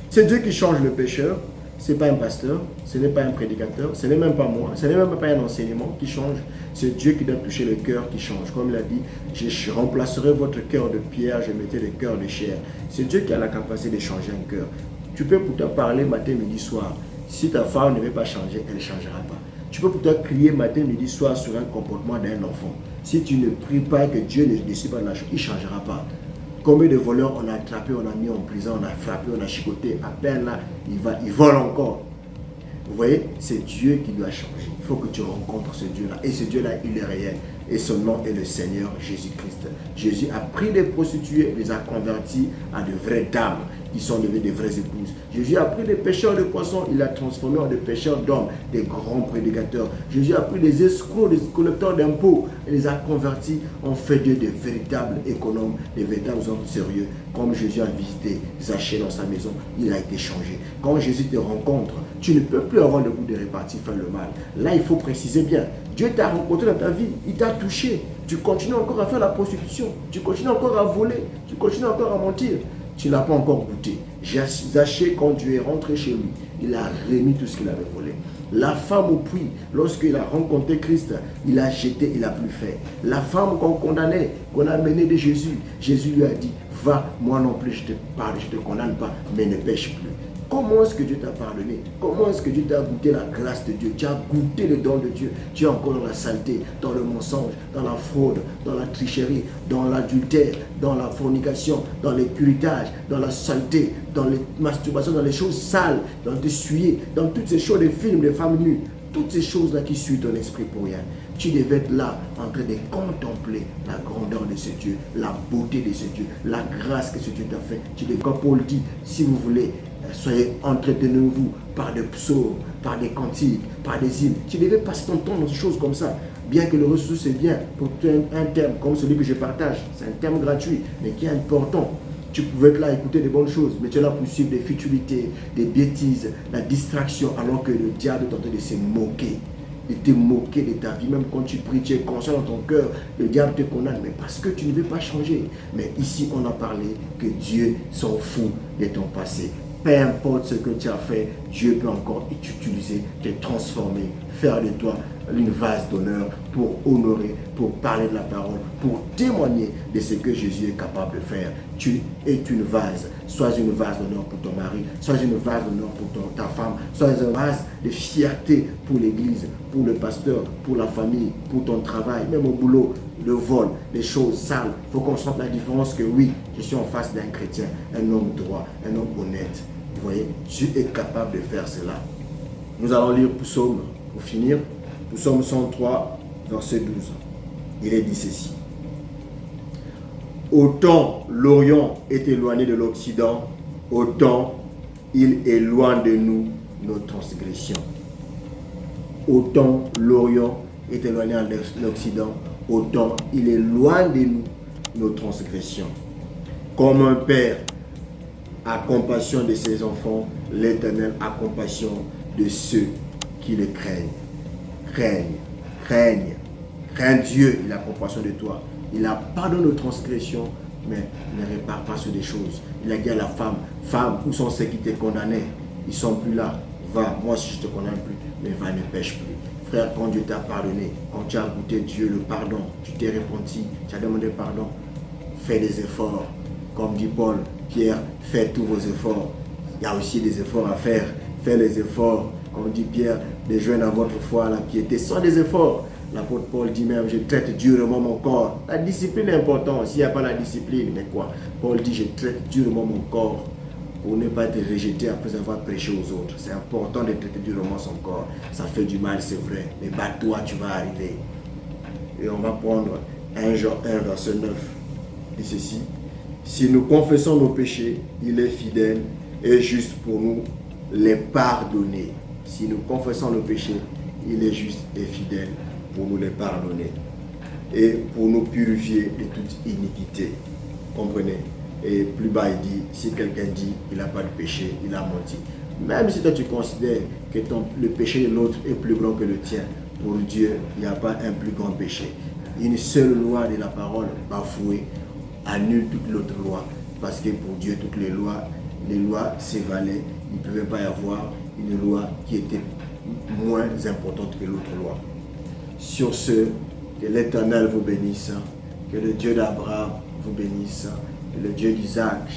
c'est Dieu qui change le pécheur. Ce n'est pas un pasteur, ce n'est pas un prédicateur, ce n'est même pas moi, ce n'est même pas un enseignement qui change. C'est Dieu qui doit toucher le cœur qui change. Comme il a dit, je remplacerai votre cœur de pierre, je mettrai le cœur de chair. C'est Dieu qui a la capacité de changer un cœur. Tu peux pourtant parler matin, midi, soir. Si ta femme ne veut pas changer, elle ne changera pas. Tu peux pourtant crier matin, midi, soir sur un comportement d'un enfant. Si tu ne pries pas que Dieu ne décide pas de la chose, il ne changera pas. Combien de voleurs on a attrapé, on a mis en prison, on a frappé, on a chicoté, à peine là, il vole encore. Vous voyez, c'est Dieu qui doit changer. Il faut que tu rencontres ce Dieu-là. Et ce Dieu-là, il est réel. Et son nom est le Seigneur Jésus-Christ. Jésus a pris des prostituées, les a convertis à de vraies dames qui sont devenues de vraies épouses. Jésus a pris des pêcheurs de poissons, il a transformé en des pêcheurs d'hommes, des grands prédicateurs. Jésus a pris des escrocs, des collecteurs d'impôts, et les a convertis en fait de véritables économes, des véritables hommes sérieux. Comme Jésus a visité Zachée dans sa maison, il a été changé. Quand Jésus te rencontre, tu ne peux plus avoir le goût de répartir, faire le mal. Là, il faut préciser bien. Dieu t'a rencontré dans ta vie, il t'a touché. Tu continues encore à faire la prostitution, tu continues encore à voler, tu continues encore à mentir. Tu n'as pas encore goûté. Zachée, quand Dieu est rentré chez lui, il a remis tout ce qu'il avait volé. La femme au puits, lorsqu'il a rencontré Christ, il a jeté, il n'a plus fait. La femme qu'on condamnait, qu'on a menée de Jésus, Jésus lui a dit, va, moi non plus je te parle, je ne te condamne pas, mais ne pêche plus. Comment est-ce que Dieu t'a pardonné? Comment est-ce que Dieu t'a goûté la grâce de Dieu? Tu as goûté le don de Dieu. Tu es encore dans la saleté, dans le mensonge, dans la fraude, dans la tricherie, dans l'adultère, dans la fornication, dans les curitages, dans la saleté, dans les masturbations, dans les choses sales, dans le suyer, dans toutes ces choses, les films, les femmes nues. Toutes ces choses-là qui suivent ton esprit pour rien. Tu devais être là en train de contempler la grandeur de ce Dieu, la beauté de ce Dieu, la grâce que ce Dieu t'a fait. Tu devais, comme Paul dit, si vous voulez, soyez entretenez-vous par des psaumes, par des cantiques, par des hymnes. Tu devais passer ton temps dans des choses comme ça. Bien que le ressource c'est bien, pour un thème comme celui que je partage, c'est un thème gratuit, mais qui est important. Tu pouvais être là écouter des bonnes choses, mais tu es là pour suivre des futilités, des bêtises, la distraction, alors que le diable est en train de se moquer. De te moquer de ta vie. Même quand tu pries, tu es conscient dans ton cœur, le diable te condamne, mais parce que tu ne veux pas changer. Mais ici, on a parlé que Dieu s'en fout de ton passé. Peu importe ce que tu as fait, Dieu peut encore t'utiliser, te transformer, faire de toi une vase d'honneur pour honorer, pour parler de la parole, pour témoigner de ce que Jésus est capable de faire. Tu es une vase. Sois une vase d'honneur pour ton mari, sois une vase d'honneur pour ta femme, sois une vase de fierté pour l'église, pour le pasteur, pour la famille, pour ton travail, même au boulot, le vol, les choses sales. Il faut qu'on sente la différence que oui, je suis en face d'un chrétien, un homme droit, un homme honnête. Vous voyez, Dieu est capable de faire cela. Nous allons lire Psaume pour finir. Psaume 103, verset 12. Il est dit ceci. Autant l'Orient est éloigné de l'Occident, autant il éloigne de nous nos transgressions. Autant l'Orient est éloigné de l'Occident, autant il éloigne de nous nos transgressions. Comme un père a compassion de ses enfants, l'Éternel a compassion de ceux qui le craignent. Craigne Dieu, il a compassion de toi. Il a pardonné nos transgressions, mais ne répare pas sur des choses. Il a dit à la femme, femme, où sont ceux qui te condamnaient? Ils ne sont plus là. Va, moi si je ne te condamne plus, mais va, ne pêche plus. Frère, quand Dieu t'a pardonné, quand tu as goûté Dieu, le pardon, tu t'es repenti, tu as demandé pardon, fais des efforts. Comme dit Paul, Pierre, faites tous vos efforts. Il y a aussi des efforts à faire. Fais les efforts. Comme dit Pierre, de joindre à votre foi la piété sans des efforts. L'apôtre Paul dit même, je traite durement mon corps. La discipline est importante. S'il n'y a pas la discipline, mais quoi? Paul dit, je traite durement mon corps pour ne pas être rejeté après avoir prêché aux autres. C'est important de traiter durement son corps. Ça fait du mal, c'est vrai. Mais bats-toi, tu vas arriver. Et on va prendre 1 Jean 1, verset 9. Il dit ceci. Si nous confessons nos péchés, il est fidèle et juste pour nous les pardonner. Si nous confessons nos péchés, il est juste et fidèle pour nous les pardonner et pour nous purifier de toute iniquité. Comprenez? Et plus bas, il dit, si quelqu'un dit qu'il n'a pas de péché, il a menti. Même si toi tu considères que le péché de l'autre est plus grand que le tien, pour Dieu, il n'y a pas un plus grand péché. Une seule loi de la parole bafouée annule toute l'autre loi. Parce que pour Dieu, toutes les lois s'évalaient. Il ne pouvait pas y avoir une loi qui était moins importante que l'autre loi. Sur ce, que l'Éternel vous bénisse, que le Dieu d'Abraham vous bénisse, que le Dieu d'Isaac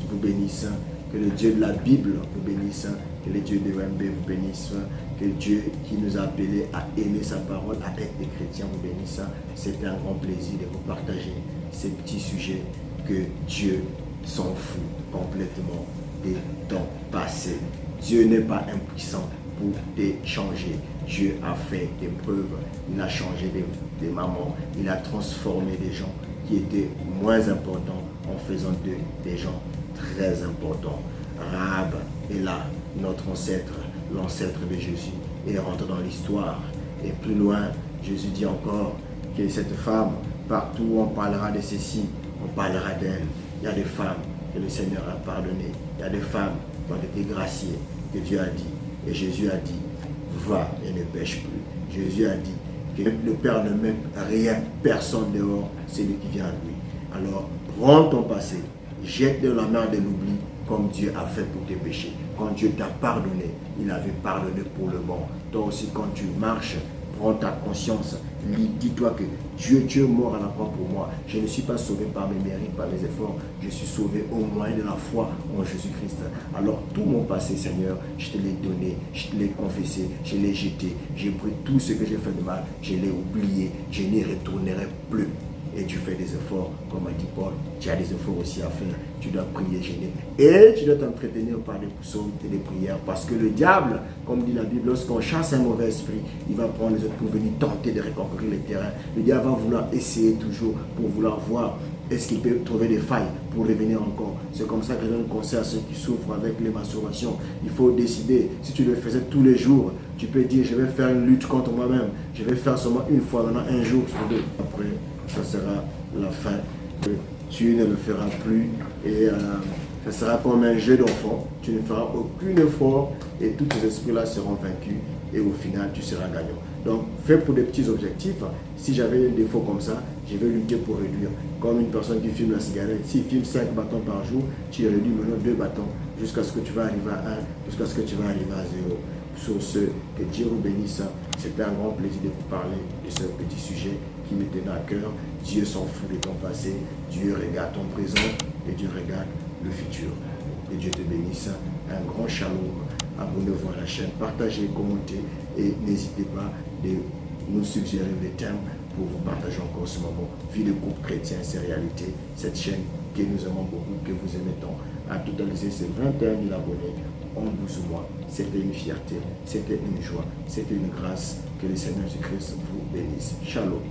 vous bénisse, que le Dieu de la Bible vous bénisse, que le Dieu de Wembe vous bénisse, que Dieu qui nous a appelés à aimer sa parole, à être des chrétiens vous bénisse. C'était un grand plaisir de vous partager ces petits sujets que Dieu s'en fout complètement des temps passés. Dieu n'est pas impuissant pour te changer. Dieu a fait des preuves. Il a changé des mamans. Il a transformé des gens qui étaient moins importants en faisant d'eux des gens très importants. Rahab est là, notre ancêtre, l'ancêtre de Jésus, et rentre dans l'histoire. Et plus loin, Jésus dit encore que cette femme, partout où on parlera de ceci, on parlera d'elle. Il y a des femmes que le Seigneur a pardonnées. Il y a des femmes qui ont été graciées, que Dieu a dit. Et Jésus a dit, va et ne pêche plus. Jésus a dit que le Père ne met rien, personne dehors, c'est lui qui vient à lui. Alors, rends ton passé, jette dans la mer de l'oubli, comme Dieu a fait pour tes péchés. Quand Dieu t'a pardonné, il avait pardonné pour le bon. Toi aussi, quand tu marches, prends ta conscience, dis-toi que Dieu est mort à la croix pour moi. Je ne suis pas sauvé par mes mérites, par mes efforts. Je suis sauvé au moyen de la foi en Jésus-Christ. Alors tout mon passé, Seigneur, je te l'ai donné, je te l'ai confessé, je l'ai jeté. J'ai pris tout ce que j'ai fait de mal, je l'ai oublié, je n'y retournerai plus. Et tu fais des efforts, comme a dit Paul, tu as des efforts aussi à faire, tu dois prier, gêner. Et tu dois t'entretenir par des psaumes et des prières. Parce que le diable, comme dit la Bible, lorsqu'on chasse un mauvais esprit, il va prendre les autres pour venir tenter de reconquérir les terrains. Le diable va vouloir essayer toujours pour vouloir voir est-ce qu'il peut trouver des failles pour revenir encore. C'est comme ça que je donne conseil à ceux qui souffrent avec les masturbations. Il faut décider, si tu le faisais tous les jours, tu peux dire je vais faire une lutte contre moi-même. Je vais faire seulement une fois, maintenant un jour sur deux. Après, ça sera la fin. Tu ne le feras plus et ça sera comme un jeu d'enfant. Tu ne feras aucun effort et tous tes esprits-là seront vaincus et au final, tu seras gagnant. Donc, fais pour des petits objectifs. Si j'avais un défaut comme ça, je vais lutter pour réduire. Comme une personne qui fume la cigarette, s'il fume 5 bâtons par jour, tu réduis maintenant 2 bâtons jusqu'à ce que tu vas arriver à 1, jusqu'à ce que tu vas arriver à 0. Sur ce, que Dieu vous bénisse. C'était un grand plaisir de vous parler de ce petit sujet qui me tenait à cœur. Dieu s'en fout de ton passé, Dieu regarde ton présent et Dieu regarde le futur. Et Dieu te bénisse. Un grand shalom. Abonnez-vous à la chaîne, partagez, commentez et n'hésitez pas de nous suggérer des thèmes pour vous partager encore ce moment. Vie de couple chrétien, c'est réalité. Cette chaîne que nous aimons beaucoup, que vous aimez tant, a totalisé ses 21 000 abonnés en 12 mois. C'était une fierté, c'était une joie, c'était une grâce. Que le Seigneur Jésus-Christ vous bénisse. Shalom.